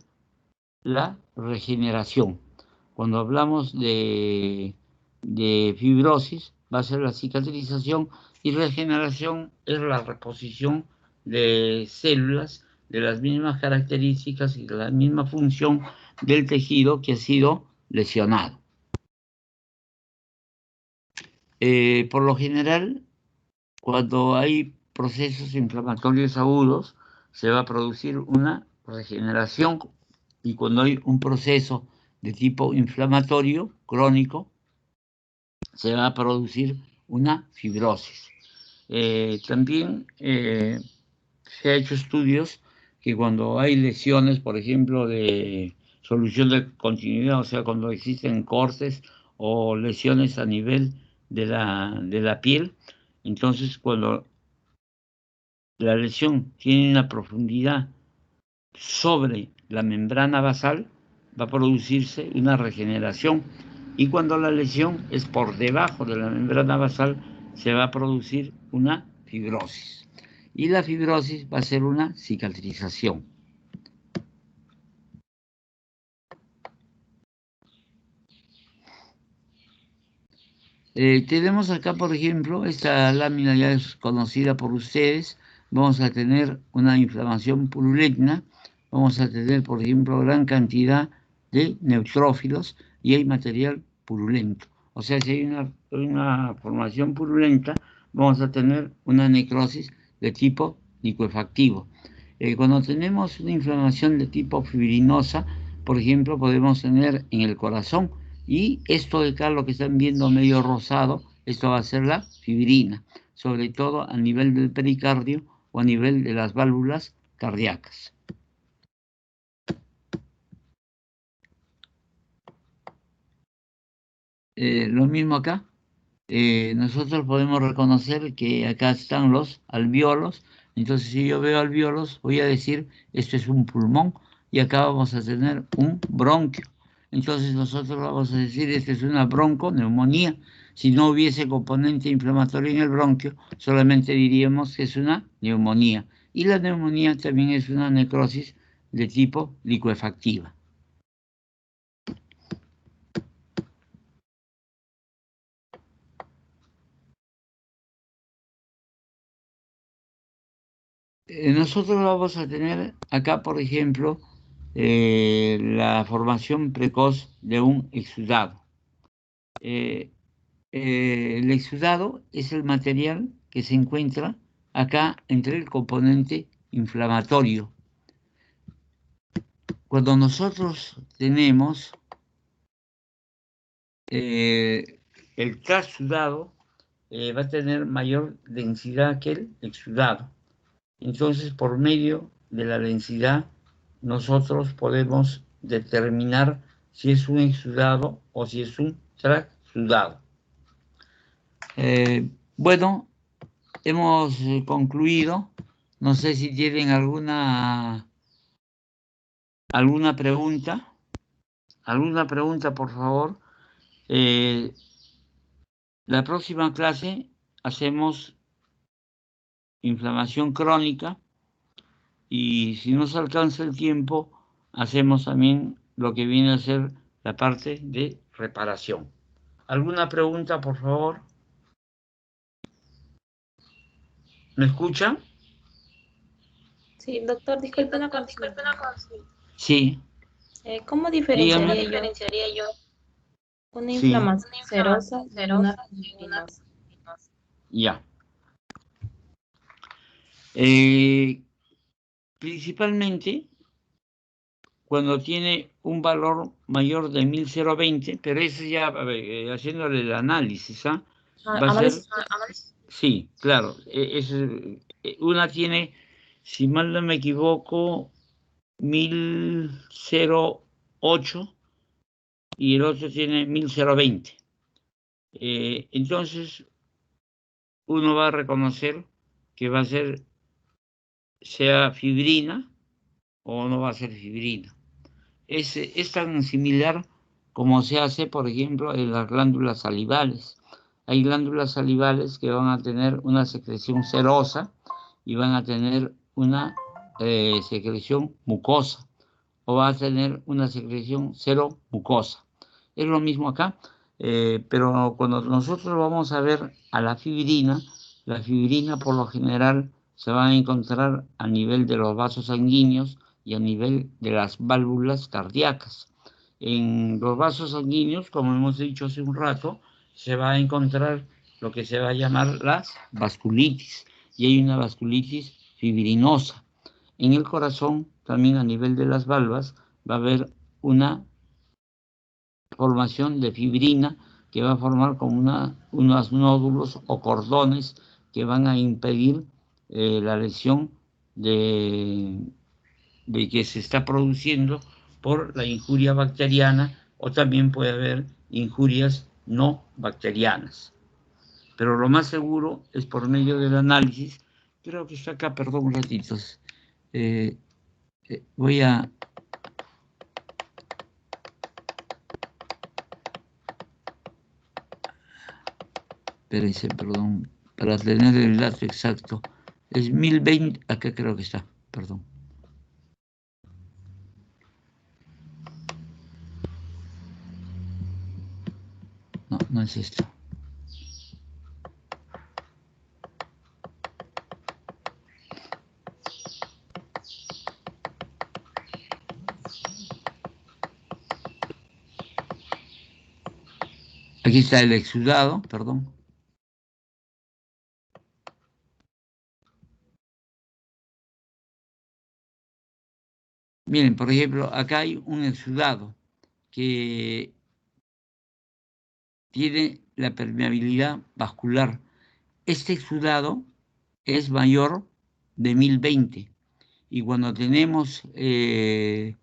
Speaker 1: la regeneración. Cuando hablamos de fibrosis, va a ser la cicatrización, y regeneración es la reposición de células de las mismas características y de la misma función del tejido que ha sido lesionado. Por lo general, cuando hay procesos inflamatorios agudos, se va a producir una regeneración, y cuando hay un proceso de tipo inflamatorio crónico, se va a producir una fibrosis. También se ha hecho estudios que cuando hay lesiones, por ejemplo, de solución de continuidad, o sea, cuando existen cortes o lesiones a nivel de la piel, entonces cuando la lesión tiene una profundidad sobre la membrana basal, va a producirse una regeneración, y cuando la lesión es por debajo de la membrana basal, se va a producir una fibrosis, y la fibrosis va a ser una cicatrización. Tenemos acá, por ejemplo, esta lámina ya es conocida por ustedes. Vamos a tener una inflamación purulenta, vamos a tener, por ejemplo, gran cantidad de neutrófilos y hay material purulento. O sea, si hay una formación purulenta, vamos a tener una necrosis de tipo licuefactivo. Cuando tenemos una inflamación de tipo fibrinosa, por ejemplo, podemos tener en el corazón, y esto de acá, lo que están viendo medio rosado, esto va a ser la fibrina, sobre todo a nivel del pericardio o a nivel de las válvulas cardíacas. Lo mismo acá. Nosotros podemos reconocer que acá están los alvéolos. Entonces, si yo veo alvéolos, voy a decir, esto es un pulmón, y acá vamos a tener un bronquio. Entonces nosotros vamos a decir, esto es una bronconeumonía. Si no hubiese componente inflamatorio en el bronquio, solamente diríamos que es una neumonía. Y la neumonía también es una necrosis de tipo licuefactiva. Nosotros vamos a tener acá, por ejemplo, la formación precoz de un exudado. El exudado es el material que se encuentra acá entre el componente inflamatorio. Cuando nosotros tenemos el trasudado, va a tener mayor densidad que el exudado. Entonces, por medio de la densidad, nosotros podemos determinar si es un exudado o si es un trasudado. Bueno, hemos concluido. No sé si tienen alguna pregunta. ¿Alguna pregunta, por favor? La próxima clase hacemos inflamación crónica, y si no se alcanza el tiempo, hacemos también lo que viene a ser la parte de reparación. ¿Alguna pregunta, por favor? ¿Me escuchan?
Speaker 3: Sí, doctor, disculpe una consulta.
Speaker 1: Sí.
Speaker 3: ¿Cómo
Speaker 1: Dígame.
Speaker 3: diferenciaría yo una
Speaker 1: Sí.
Speaker 3: inflamación serosa de una fibrinosa?
Speaker 1: Ya. Principalmente cuando tiene un valor mayor de 1020, pero eso ya haciéndole el análisis, ¿ah? Va a ser, sí, claro, una tiene si mal no me equivoco, 1008 y el otro tiene 1020. Entonces, uno va a reconocer que va a ser, sea fibrina o no va a ser fibrina. Es tan similar como se hace, por ejemplo, en las glándulas salivales. Hay glándulas salivales que van a tener una secreción serosa y van a tener una secreción mucosa, o va a tener una secreción cero mucosa. Es lo mismo acá, pero cuando nosotros vamos a ver a la fibrina por lo general se va a encontrar a nivel de los vasos sanguíneos y a nivel de las válvulas cardíacas. En los vasos sanguíneos, como hemos dicho hace un rato, se va a encontrar lo que se va a llamar las vasculitis, y hay una vasculitis fibrinosa. En el corazón, también a nivel de las valvas, va a haber una formación de fibrina que va a formar como unos nódulos o cordones que van a impedir la lesión de que se está produciendo por la injuria bacteriana, o también puede haber injurias no bacterianas. Pero lo más seguro es por medio del análisis. Creo que está acá, perdón un ratito. Voy a... Espérense, perdón, para tener el dato exacto. Es 1020, acá creo que está, perdón. No, no es esto. Aquí está el exudado, perdón. Miren, por ejemplo, acá hay un exudado que tiene la permeabilidad vascular. Este exudado es mayor de 1020. Y cuando tenemos el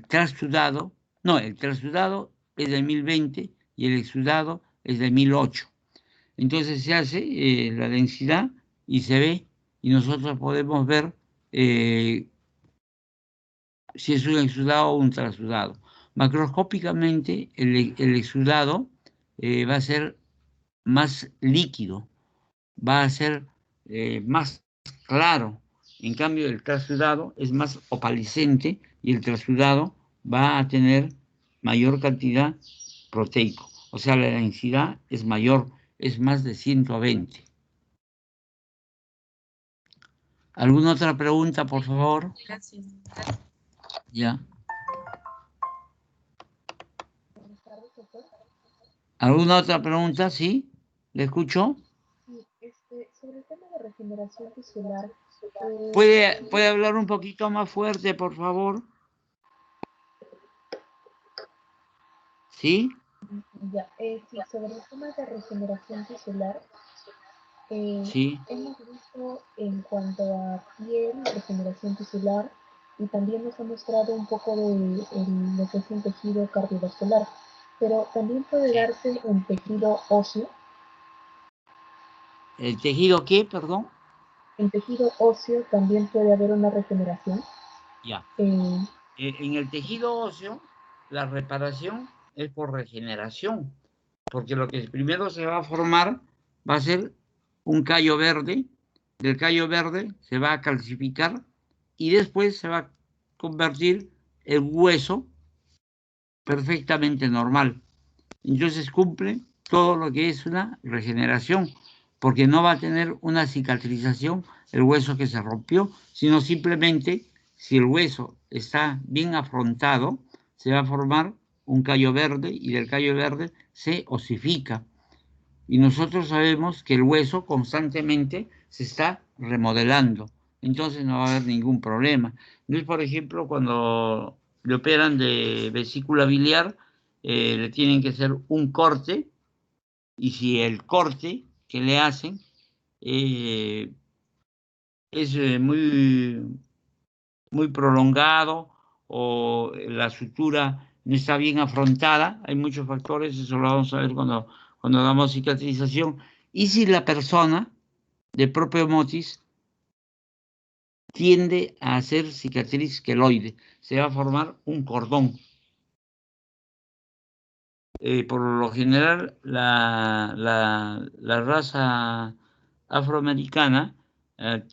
Speaker 1: transudado, no, el transudado es de 1020 y el exudado es de 1008. Entonces se hace la densidad y se ve, y nosotros podemos ver si es un exudado o un transudado. Macroscópicamente el exudado va a ser más líquido, va a ser más claro. En cambio, el transudado es más opalescente y el transudado va a tener mayor cantidad proteico. O sea, la densidad es mayor, es más de 120. ¿Alguna otra pregunta, por favor?
Speaker 3: Gracias.
Speaker 1: Ya. ¿Alguna otra pregunta? ¿Sí? ¿Le escucho?
Speaker 4: Sobre el tema de regeneración tisular,
Speaker 1: ¿Puede hablar un poquito más fuerte, por favor? ¿Sí?
Speaker 4: ya, sí, sobre el tema de regeneración tisular,
Speaker 1: Sí.
Speaker 4: hemos visto en cuanto a piel, regeneración tisular, y también nos ha mostrado un poco de lo que es el tejido cardiovascular, pero también puede darse en tejido óseo.
Speaker 1: ¿El tejido qué, perdón?
Speaker 4: En tejido óseo también puede haber una regeneración.
Speaker 1: Ya. En el tejido óseo, la reparación es por regeneración, porque lo que primero se va a formar va a ser un callo verde, del callo verde se va a calcificar y después se va a convertir en hueso perfectamente normal. Entonces cumple todo lo que es una regeneración, porque no va a tener una cicatrización el hueso que se rompió, sino simplemente, si el hueso está bien afrontado, se va a formar un callo verde y del callo verde se osifica. Y nosotros sabemos que el hueso constantemente se está remodelando, entonces no va a haber ningún problema. Entonces, por ejemplo, cuando le operan de vesícula biliar, le tienen que hacer un corte, y si el corte que le hacen es muy prolongado o la sutura no está bien afrontada. Hay muchos factores, eso lo vamos a ver cuando damos cicatrización. Y si la persona de propio motis tiende a hacer cicatriz queloide, se va a formar un cordón. Por lo general, la raza afroamericana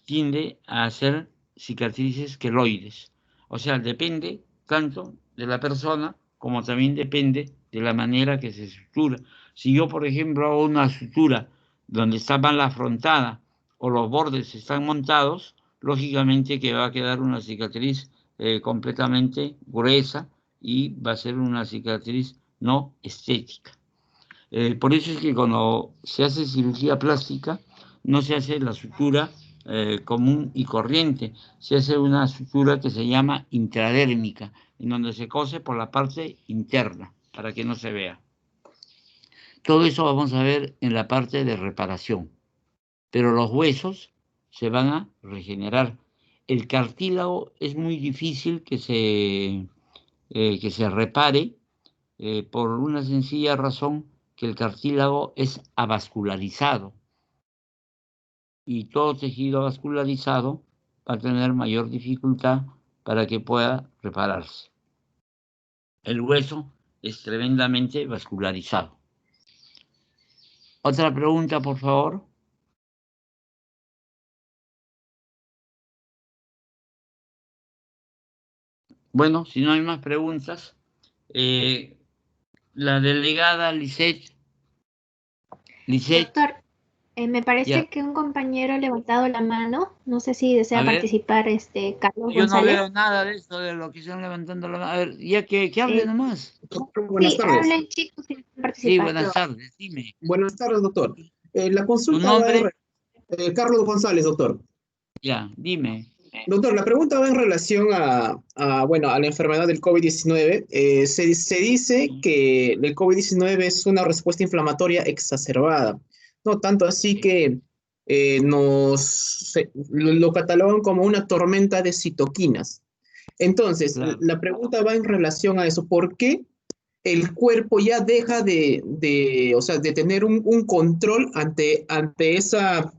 Speaker 1: tiende a hacer cicatrices queloides. O sea, depende tanto de la persona como también depende de la manera que se sutura. Si yo, por ejemplo, hago una sutura donde está mal afrontada o los bordes están montados, lógicamente que va a quedar una cicatriz completamente gruesa y va a ser una cicatriz no estética. Por eso es que cuando se hace cirugía plástica, no se hace la sutura común y corriente, se hace una sutura que se llama intradérmica, en donde se cose por la parte interna, para que no se vea. Todo eso vamos a ver en la parte de reparación, pero los huesos se van a regenerar. El cartílago es muy difícil que se repare por una sencilla razón, que el cartílago es avascularizado y todo tejido avascularizado va a tener mayor dificultad para que pueda repararse. El hueso es tremendamente vascularizado. Otra pregunta, por favor. Bueno, si no hay más preguntas, la delegada Lisette,
Speaker 3: Doctor, me
Speaker 1: ya,
Speaker 3: parece que un compañero ha levantado la mano. No sé si
Speaker 1: a
Speaker 3: desea
Speaker 1: ver,
Speaker 3: participar Carlos
Speaker 1: yo no
Speaker 3: González.
Speaker 1: veo nada de eso, de lo que están levantando la mano. A ver, ya que hable
Speaker 3: Eh,
Speaker 1: nomás.
Speaker 5: Buenas
Speaker 3: sí,
Speaker 5: tardes.
Speaker 3: hablen chicos si quieren
Speaker 1: Sí,
Speaker 3: participar.
Speaker 1: buenas tardes, dime.
Speaker 5: Buenas tardes, doctor. La
Speaker 1: ¿Tu
Speaker 5: consulta va
Speaker 1: nombre?
Speaker 5: Carlos González, doctor.
Speaker 1: Ya, dime.
Speaker 5: Doctor, la pregunta va en relación bueno, a la enfermedad del COVID-19. Se dice que el COVID-19 es una respuesta inflamatoria exacerbada, no tanto así que lo catalogan como una tormenta de citoquinas. Entonces,
Speaker 1: Claro,
Speaker 5: la pregunta va en relación a eso. ¿Por qué el cuerpo ya deja o sea, de tener un control ante esa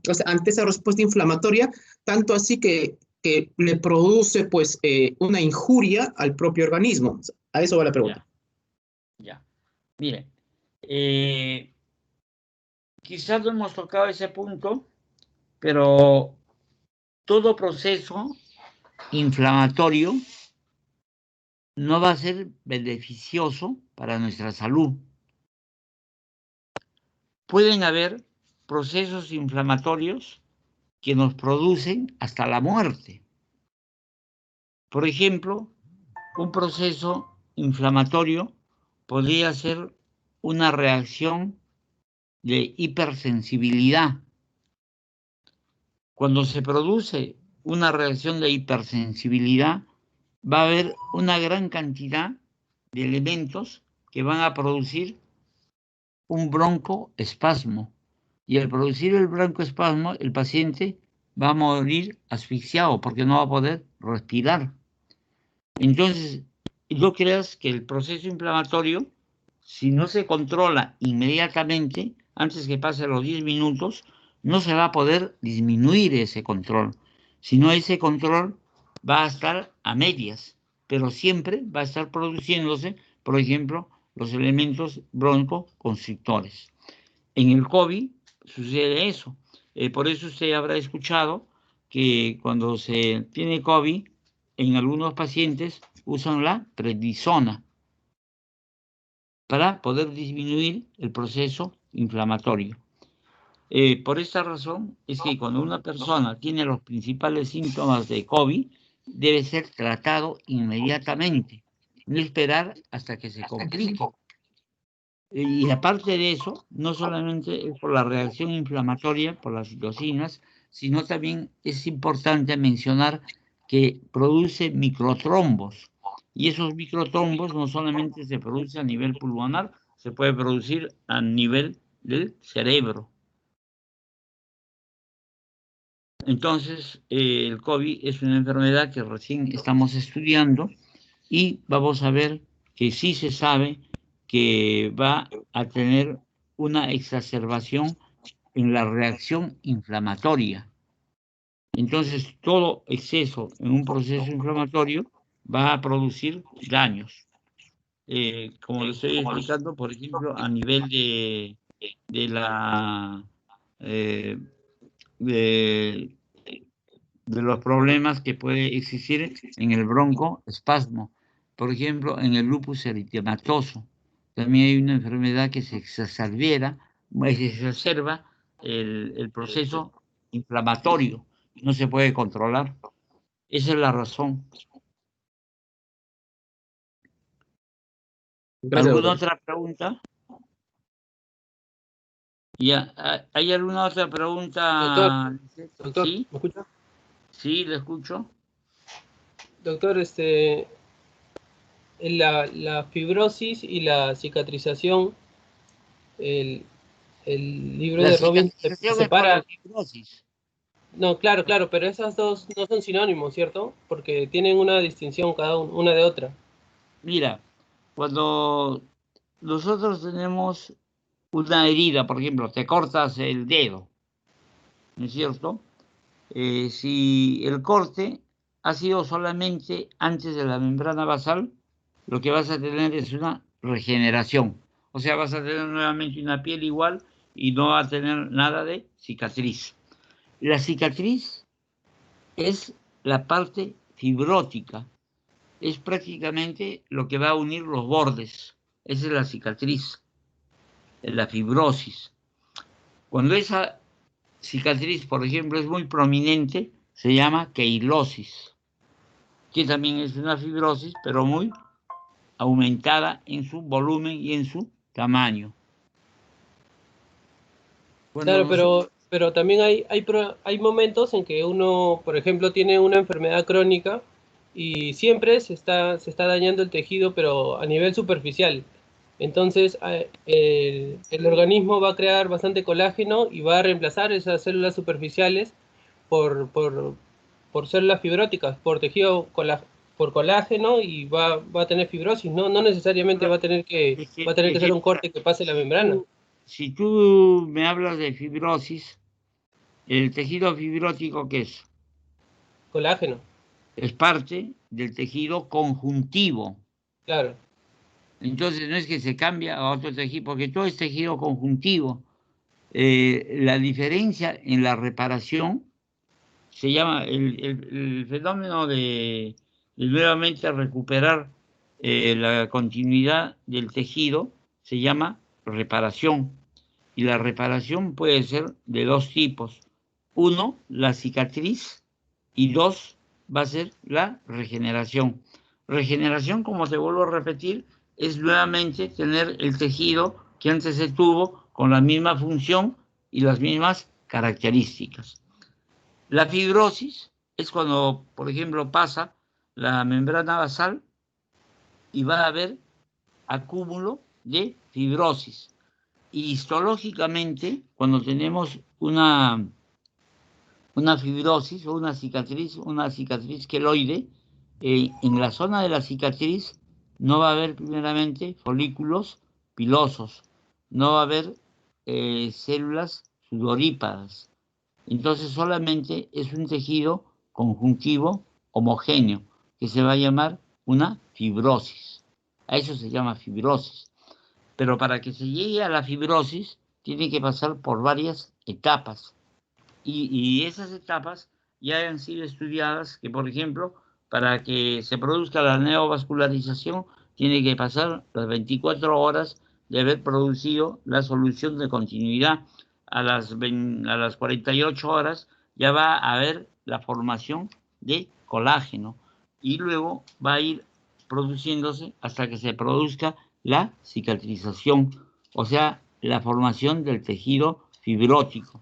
Speaker 5: respuesta inflamatoria, tanto así que le produce pues una injuria al propio organismo? A eso va la pregunta.
Speaker 1: ya, ya. Mire, eh, quizás no hemos tocado ese punto, pero todo proceso inflamatorio no va a ser beneficioso para nuestra salud. Pueden haber procesos inflamatorios que nos producen hasta la muerte. Por ejemplo, un proceso inflamatorio podría ser una reacción de hipersensibilidad. Cuando se produce una reacción de hipersensibilidad, va a haber una gran cantidad de elementos que van a producir un broncoespasmo. Y al producir el broncoespasmo, el paciente va a morir asfixiado porque no va a poder respirar. Entonces, no creas que el proceso inflamatorio, si no se controla inmediatamente, antes que pasen los 10 minutos, no se va a poder disminuir ese control. Sino ese control va a estar a medias, pero siempre va a estar produciéndose, por ejemplo, los elementos broncoconstrictores. En el COVID sucede eso. Por eso usted habrá escuchado que cuando se tiene COVID, en algunos pacientes usan la prednisona para poder disminuir el proceso inflamatorio. Por esta razón es que cuando una persona tiene los principales síntomas de COVID, debe ser tratado inmediatamente, no esperar hasta que se complique. Y aparte de eso, no solamente es por la reacción inflamatoria, por las citocinas, sino también es importante mencionar que produce microtrombos. Y esos microtrombos no solamente se producen a nivel pulmonar, se puede producir a nivel del cerebro. Entonces, el COVID es una enfermedad que recién estamos estudiando y vamos a ver que sí se sabe que va a tener una exacerbación en la reacción inflamatoria. Entonces, todo exceso en un proceso inflamatorio va a producir daños. Como le estoy explicando, por ejemplo, a nivel de la eh, de, de los problemas que puede existir en el broncoespasmo. Por ejemplo, en el lupus eritematoso. También hay una enfermedad que se exacerba el proceso inflamatorio. No se puede controlar. Esa es la razón.
Speaker 5: Gracias,
Speaker 1: ¿Alguna
Speaker 5: doctor.
Speaker 1: otra pregunta? Ya, ¿hay alguna otra
Speaker 6: Doctor,
Speaker 1: pregunta?
Speaker 6: doctor,
Speaker 1: ¿Sí?
Speaker 6: ¿me escucha?
Speaker 1: Sí, le escucho.
Speaker 6: Doctor, la fibrosis y la cicatrización, el, el libro
Speaker 1: La
Speaker 6: de Robin se
Speaker 1: cicatrización es por la
Speaker 6: separa.
Speaker 1: fibrosis.
Speaker 6: No, claro, claro, pero esas dos no son sinónimos, ¿cierto? Porque tienen una distinción cada una de otra.
Speaker 1: Mira, cuando nosotros tenemos una herida, por ejemplo, te cortas el dedo, ¿no es cierto? Si el corte ha sido solamente antes de la membrana basal, lo que vas a tener es una regeneración. O sea, vas a tener nuevamente una piel igual y no va a tener nada de cicatriz. La cicatriz es la parte fibrótica, es prácticamente lo que va a unir los bordes. Esa es la cicatriz, la fibrosis. Cuando esa cicatriz, por ejemplo, es muy prominente, se llama queilosis, que también es una fibrosis, pero muy aumentada en su volumen y en su tamaño. Cuando
Speaker 6: Claro,
Speaker 1: nosotros,
Speaker 6: pero también hay momentos en que uno, por ejemplo, tiene una enfermedad crónica y siempre se está dañando el tejido, pero a nivel superficial. Entonces, el organismo va a crear bastante colágeno y va a reemplazar esas células superficiales por, por, por células fibróticas, por tejido por colágeno y va a tener fibrosis, ¿no? No necesariamente va a tener que ser un
Speaker 1: mira,
Speaker 6: corte que pase la
Speaker 1: si
Speaker 6: membrana.
Speaker 1: si tú me hablas de fibrosis, el tejido fibrótico, ¿qué es?
Speaker 6: Colágeno,
Speaker 1: Es parte del tejido conjuntivo.
Speaker 6: claro.
Speaker 1: Entonces no es que se cambia a otro tejido, porque todo es tejido conjuntivo. La diferencia en la reparación se llama el fenómeno de nuevamente recuperar la continuidad del tejido, se llama reparación. Y la reparación puede ser de dos tipos. Uno, la cicatriz, y dos, va a ser la regeneración. Regeneración, como te vuelvo a repetir, es nuevamente tener el tejido que antes se tuvo con la misma función y las mismas características. La fibrosis es cuando, por ejemplo, pasa la membrana basal y va a haber acúmulo de fibrosis. Y histológicamente, cuando tenemos una fibrosis o una cicatriz queloide, en la zona de la cicatriz no va a haber primeramente folículos pilosos, no va a haber células sudoríparas. Entonces solamente es un tejido conjuntivo homogéneo que se va a llamar una fibrosis. A eso se llama fibrosis. Pero para que se llegue a la fibrosis tiene que pasar por varias etapas. Y esas etapas ya han sido estudiadas, que por ejemplo, para que se produzca la neovascularización, tiene que pasar las 24 horas de haber producido la solución de continuidad. A las 48 horas ya va a haber la formación de colágeno y luego va a ir produciéndose hasta que se produzca la cicatrización, o sea, la formación del tejido fibrótico.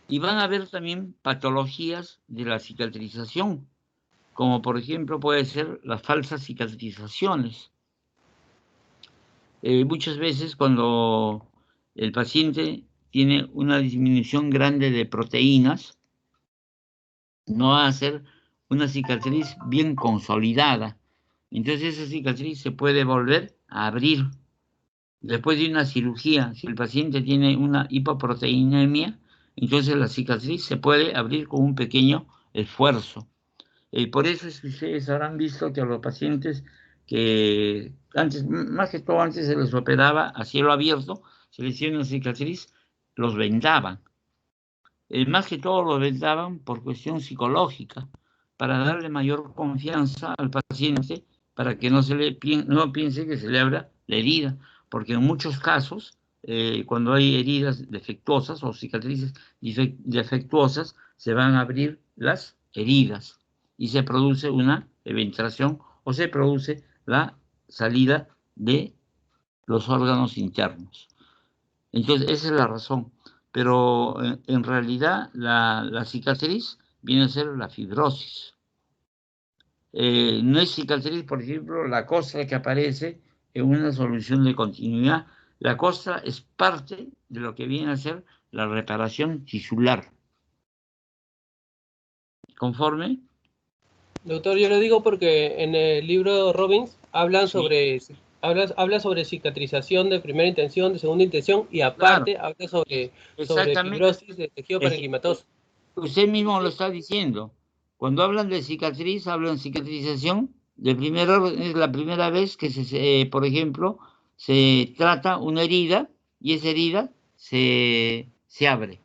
Speaker 1: Y van a haber también patologías de la cicatrización, como por ejemplo puede ser las falsas cicatrizaciones. Muchas veces cuando el paciente tiene una disminución grande de proteínas, no va a ser una cicatriz bien consolidada. Entonces esa cicatriz se puede volver a abrir. Después de una cirugía, si el paciente tiene una hipoproteinemia, entonces la cicatriz se puede abrir con un pequeño esfuerzo. Por eso es que ustedes habrán visto que a los pacientes que antes, más que todo antes se les operaba a cielo abierto, se les hacía una cicatriz, los vendaban. Más que todo los vendaban por cuestión psicológica, para darle mayor confianza al paciente, para que no piense que se le abra la herida, porque en muchos casos, cuando hay heridas defectuosas o cicatrices defectuosas, se van a abrir las heridas y se produce una eventación o se produce la salida de los órganos internos. Entonces, esa es la razón. Pero en realidad la cicatriz viene a ser la fibrosis. No es cicatriz, por ejemplo, la costra que aparece en una solución de continuidad. La costra es parte de lo que viene a ser la reparación tisular. ¿Conforme?
Speaker 6: Doctor, yo lo digo porque en el libro Robbins habla sobre cicatrización de primera intención, de segunda intención, y aparte
Speaker 1: Claro,
Speaker 6: habla sobre
Speaker 1: exactamente.
Speaker 6: fibrosis del tejido parenquimatoso.
Speaker 1: Usted mismo lo está diciendo. Cuando hablan de cicatriz, hablan de cicatrización de primer orden. Es la primera vez que, por ejemplo, se trata una herida y esa herida se abre.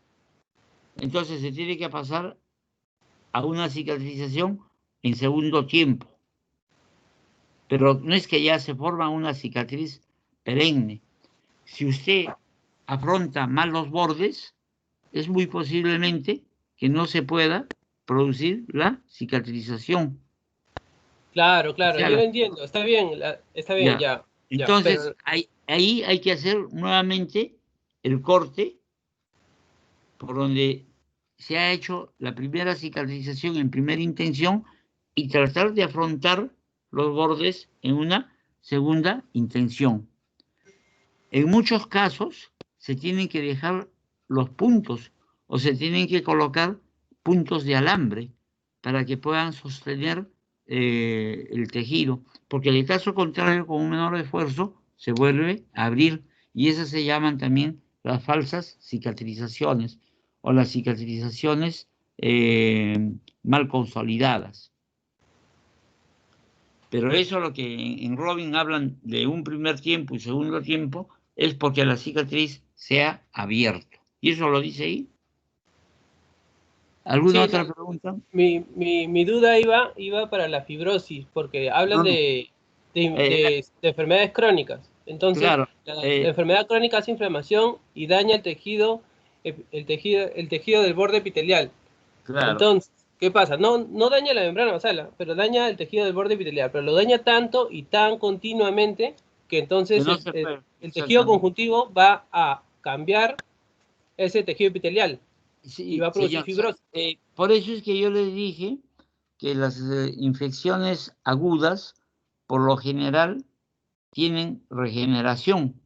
Speaker 1: Entonces se tiene que pasar a una cicatrización en segundo tiempo. Pero no es que ya se forma una cicatriz perenne. Si usted afronta mal los bordes, es muy posiblemente que no se pueda producir la cicatrización.
Speaker 6: Claro,
Speaker 1: O sea,
Speaker 6: yo lo entiendo, está bien, ya.
Speaker 1: Entonces, ahí hay que hacer nuevamente el corte por donde se ha hecho la primera cicatrización en primera intención y tratar de afrontar los bordes en una segunda intención. En muchos casos se tienen que dejar los puntos o se tienen que colocar puntos de alambre para que puedan sostener el tejido, porque en el caso contrario, con un menor esfuerzo, se vuelve a abrir y esas se llaman también las falsas cicatrizaciones o las cicatrizaciones mal consolidadas. Pero eso lo que en Robin hablan de un primer tiempo y segundo tiempo es porque la cicatriz se ha abierto. ¿Y eso lo dice ahí? ¿Alguna otra pregunta?
Speaker 6: Mi duda iba para la fibrosis, porque hablan de enfermedades crónicas. Entonces,
Speaker 1: claro,
Speaker 6: la enfermedad crónica hace inflamación y daña el tejido del borde epitelial.
Speaker 1: Claro.
Speaker 6: Entonces, ¿qué pasa? No daña la membrana basal, pero daña el tejido del borde epitelial, pero lo daña tanto y tan continuamente que entonces
Speaker 1: Que no
Speaker 6: el tejido conjuntivo va a cambiar ese tejido epitelial y va a producir fibrosis.
Speaker 1: Por eso es que yo les dije que las infecciones agudas, por lo general, tienen regeneración.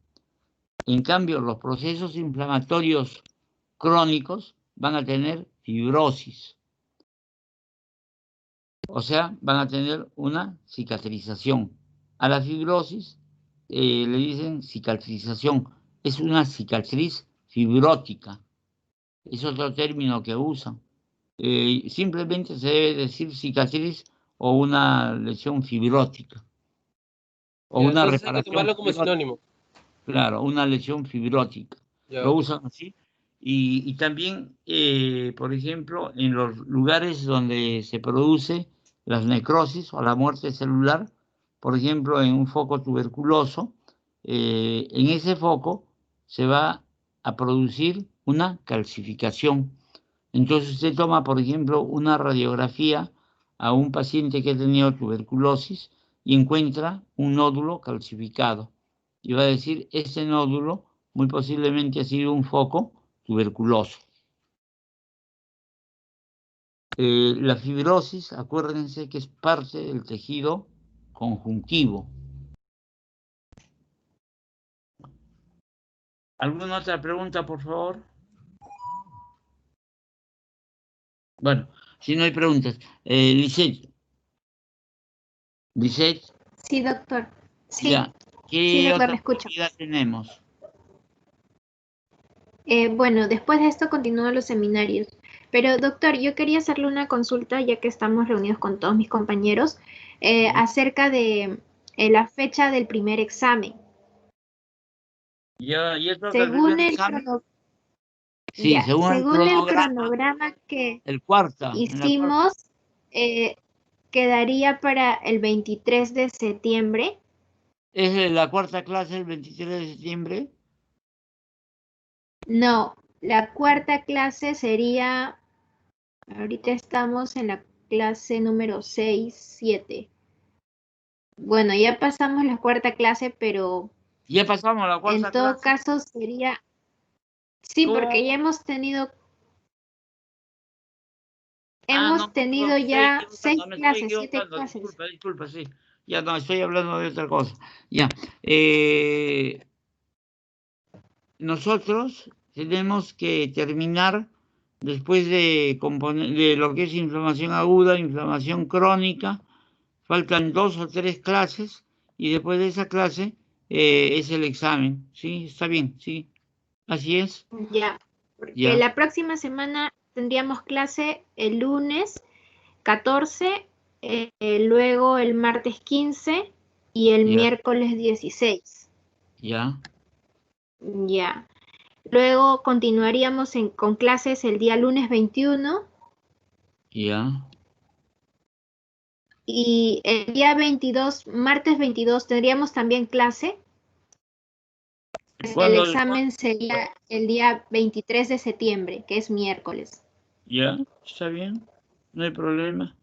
Speaker 1: En cambio, los procesos inflamatorios crónicos van a tener fibrosis. O sea, van a tener una cicatrización. A la fibrosis le dicen cicatrización. Es una cicatriz fibrótica. Es otro término que usan. Simplemente se debe decir cicatriz o una lesión fibrótica. O una
Speaker 6: entonces
Speaker 1: reparación.
Speaker 6: hay que tomarlo como sinónimo.
Speaker 1: Claro, una lesión fibrótica. Lo usan así. Y también, por ejemplo, en los lugares donde se produce las necrosis o la muerte celular, por ejemplo, en un foco tuberculoso, en ese foco se va a producir una calcificación. Entonces usted toma, por ejemplo, una radiografía a un paciente que ha tenido tuberculosis y encuentra un nódulo calcificado. Y va a decir, este nódulo muy posiblemente ha sido un foco tuberculoso. La fibrosis, acuérdense que es parte del tejido conjuntivo. ¿Alguna otra pregunta, por favor? Bueno, si no hay preguntas. Lisette. Lisette,
Speaker 3: Sí, doctor. Sí,
Speaker 1: ya.
Speaker 3: sí,
Speaker 1: ¿Qué
Speaker 3: doctor,
Speaker 1: otra
Speaker 3: le escucho.
Speaker 1: actividad tenemos?
Speaker 3: Bueno, después de esto continúan los seminarios. Pero, doctor, yo quería hacerle una consulta, ya que estamos reunidos con todos mis compañeros, acerca de la fecha del primer examen.
Speaker 1: Ya, ¿y esto que el
Speaker 3: Según
Speaker 1: primer
Speaker 3: el
Speaker 1: examen? Sí,
Speaker 3: ya,
Speaker 1: según el
Speaker 3: según el
Speaker 1: cronograma,
Speaker 3: cronograma que
Speaker 1: el cuarta, en la cuarta.
Speaker 3: hicimos, quedaría para el 23 de septiembre.
Speaker 1: ¿Es la cuarta clase el 23 de septiembre?
Speaker 3: No, la cuarta clase sería, ahorita estamos en la clase número 6, 7. Bueno, ya pasamos la cuarta clase, pero
Speaker 1: Ya pasamos a la
Speaker 3: en
Speaker 1: cuarta
Speaker 3: todo
Speaker 1: clase.
Speaker 3: caso sería, sí, porque ya
Speaker 1: ¿Cómo?
Speaker 3: hemos tenido
Speaker 1: No, perdón, me estoy
Speaker 3: ya 6
Speaker 1: equivocando, me estoy
Speaker 3: clases, 7
Speaker 1: equivocando.
Speaker 3: clases.
Speaker 1: Disculpa, sí. Ya no, estoy hablando de otra cosa. Ya. Nosotros tenemos que terminar después de lo que es inflamación aguda, inflamación crónica. Faltan 2 o 3 clases y después de esa clase es el examen. ¿Sí? Está bien, sí. Así es.
Speaker 3: Ya, porque
Speaker 1: Ya,
Speaker 3: la próxima semana tendríamos clase el lunes 14, luego el martes 15 y el
Speaker 1: ya,
Speaker 3: miércoles 16.
Speaker 1: ya,
Speaker 3: Ya. Luego continuaríamos con clases el día lunes 21
Speaker 1: ya.
Speaker 3: y el día 22, martes 22, tendríamos también clase. El
Speaker 1: ¿Cuándo?
Speaker 3: examen sería el día 23 de septiembre, que es miércoles.
Speaker 1: Ya, está bien. No hay problema.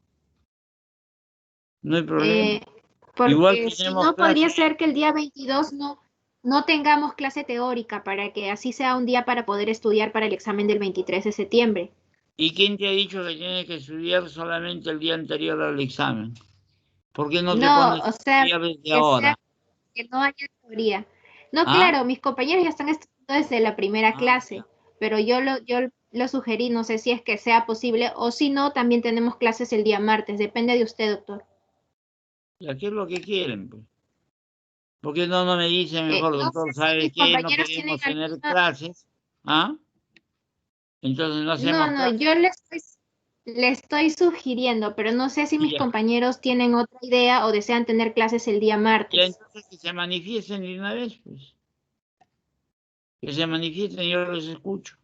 Speaker 1: No hay problema.
Speaker 3: Eh,
Speaker 1: Igual
Speaker 3: porque si
Speaker 1: tenemos
Speaker 3: no, podría
Speaker 1: clase.
Speaker 3: ser que el día 22 no tengamos clase teórica para que así sea un día para poder estudiar para el examen del 23 de septiembre.
Speaker 1: ¿Y quién te ha dicho que tienes que estudiar solamente el día anterior al examen? ¿Por qué no te
Speaker 3: No,
Speaker 1: pones a
Speaker 3: o sea,
Speaker 1: estudiar desde
Speaker 3: que sea
Speaker 1: ahora?
Speaker 3: que no haya teoría. No,
Speaker 1: ¿Ah?
Speaker 3: claro, mis compañeros ya están estudiando desde la primera
Speaker 1: Ya.
Speaker 3: clase, pero yo lo sugerí, no sé si es que sea posible o si no, también tenemos clases el día martes, depende de usted, doctor.
Speaker 1: ¿Ya qué es lo que quieren, pues? ¿Por qué no me dicen mejor,
Speaker 3: No sé
Speaker 1: doctor,
Speaker 3: si
Speaker 1: ¿sabe
Speaker 3: mis
Speaker 1: qué? No
Speaker 3: compañeros tienen
Speaker 1: queremos tener
Speaker 3: alguna.
Speaker 1: clases. ¿Ah? Entonces no
Speaker 3: No,
Speaker 1: hacemos
Speaker 3: no,
Speaker 1: clases.
Speaker 3: yo le estoy sugiriendo, pero no sé si mis
Speaker 1: Ya.
Speaker 3: compañeros tienen otra idea o desean tener clases el día
Speaker 1: Ya,
Speaker 3: martes.
Speaker 1: entonces que se manifiesten de una vez, pues. Que se manifiesten y yo los escucho.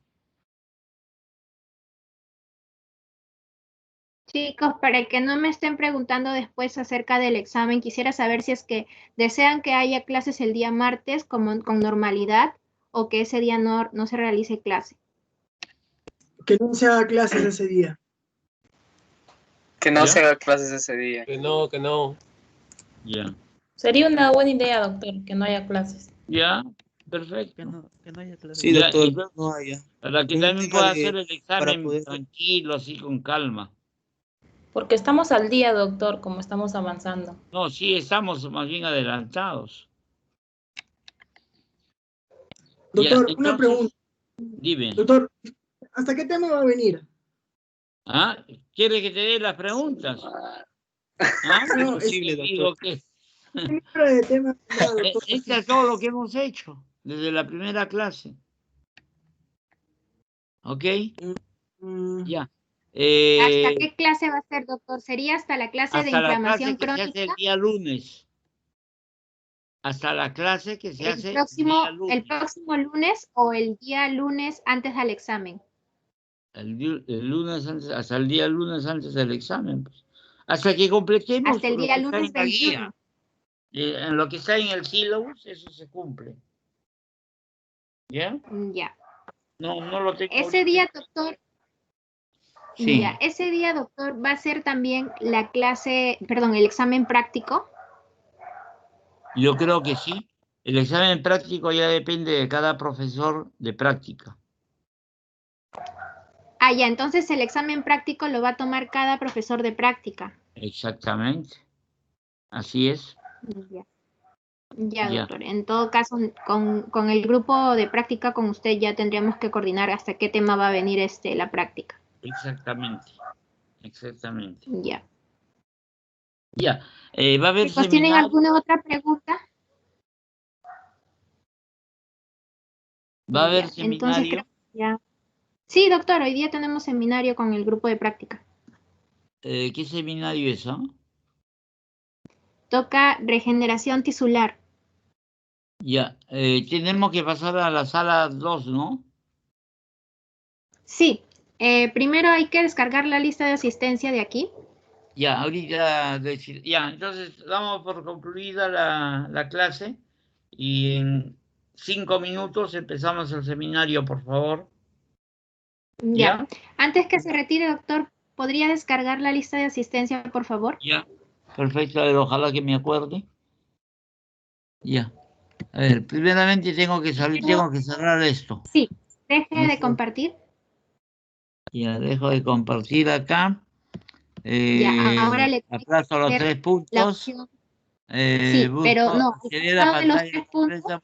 Speaker 3: Chicos, para que no me estén preguntando después acerca del examen, quisiera saber si es que desean que haya clases el día martes como, con normalidad o que ese día no se realice clase.
Speaker 7: Que no se haga clases ese día.
Speaker 2: Que no
Speaker 1: ¿Ya?
Speaker 2: se haga clases ese día.
Speaker 6: Que no.
Speaker 1: Ya.
Speaker 3: Sería una buena idea, doctor, que no haya clases.
Speaker 1: Ya, perfecto.
Speaker 8: Que no haya clases.
Speaker 5: Sí,
Speaker 1: Ya,
Speaker 5: doctor,
Speaker 1: entonces,
Speaker 5: no haya.
Speaker 1: para que
Speaker 5: Con un
Speaker 1: también
Speaker 5: tema
Speaker 1: pueda hacer el
Speaker 5: para
Speaker 1: examen
Speaker 5: poder.
Speaker 1: tranquilo, así con calma.
Speaker 3: Porque estamos al día, doctor, como estamos avanzando.
Speaker 1: No, sí, estamos más bien adelantados. Ya,
Speaker 7: Doctor, una pregunta.
Speaker 1: entonces, dime.
Speaker 7: Doctor, ¿hasta qué tema va a venir?
Speaker 1: ¿Ah? ¿Quiere que te dé las preguntas? ¿Ah?
Speaker 7: No,
Speaker 5: Imposible, doctor.
Speaker 1: Digo que
Speaker 7: ¿qué libro de tema tendrá, doctor?
Speaker 1: este es todo lo que hemos hecho desde la primera clase. ¿Ok?
Speaker 7: Mm,
Speaker 1: Ya.
Speaker 3: ¿Hasta qué clase va a ser, doctor? ¿Sería hasta la clase de
Speaker 1: Hasta la
Speaker 3: inflamación
Speaker 1: clase que se hace el
Speaker 3: crónica?
Speaker 1: día lunes. Hasta la clase que se hace el día
Speaker 3: El
Speaker 1: lunes.
Speaker 3: próximo lunes o el día lunes antes del examen.
Speaker 1: El lunes antes, hasta el día lunes antes del examen. Pues. Hasta que completemos
Speaker 3: Hasta el
Speaker 1: lo
Speaker 3: día
Speaker 1: que está
Speaker 3: lunes
Speaker 1: en la
Speaker 3: 21.
Speaker 1: guía. En lo que está en el syllabus, eso se cumple. ¿Ya?
Speaker 3: Ya.
Speaker 1: No lo tengo
Speaker 3: Ese
Speaker 1: ahorita.
Speaker 3: día, doctor,
Speaker 1: Sí.
Speaker 3: ya, ese día, doctor, va a ser también la clase, perdón, el examen práctico.
Speaker 1: Yo creo que sí. El examen práctico ya depende de cada profesor de práctica.
Speaker 3: Ah, ya, entonces el examen práctico lo va a tomar cada profesor de práctica.
Speaker 1: Exactamente. Así es.
Speaker 3: Ya. Ya,
Speaker 1: Ya.
Speaker 3: doctor. En todo caso, con el grupo de práctica con usted ya tendríamos que coordinar hasta qué tema va a venir la práctica.
Speaker 1: Exactamente. Exactamente.
Speaker 3: Ya.
Speaker 1: Ya. Va a haber
Speaker 3: Chicos, ¿tienen
Speaker 1: seminario.
Speaker 3: alguna otra pregunta?
Speaker 1: Va a haber
Speaker 3: Ya, entonces
Speaker 1: seminario.
Speaker 3: creo que ya. Sí, doctor, hoy día tenemos seminario con el grupo de práctica.
Speaker 1: ¿Qué seminario es eso?
Speaker 3: Toca regeneración tisular.
Speaker 1: Ya. Tenemos que pasar a la sala 2, ¿no?
Speaker 3: Sí, primero hay que descargar la lista de asistencia de aquí.
Speaker 1: Ya, ahorita ya, entonces damos por concluida la clase y en 5 minutos empezamos el seminario, por favor.
Speaker 3: Ya. Antes que se retire, doctor, ¿podría descargar la lista de asistencia, por favor?
Speaker 1: Ya. Perfecto, a ver, ojalá que me acuerde. Ya. A ver, primeramente tengo que salir, tengo que cerrar esto.
Speaker 3: Sí, deje de
Speaker 1: Listo.
Speaker 3: compartir.
Speaker 1: Ya, dejo de compartir acá.
Speaker 3: Ya, ahora le tiene que
Speaker 1: Aplazo los
Speaker 3: hacer
Speaker 1: 3
Speaker 3: la
Speaker 1: puntos.
Speaker 3: opción. Sí, pero
Speaker 1: Busco
Speaker 3: no, al
Speaker 1: acceder a
Speaker 3: costado de los
Speaker 1: pantalla
Speaker 3: 3 puntos.
Speaker 1: expresa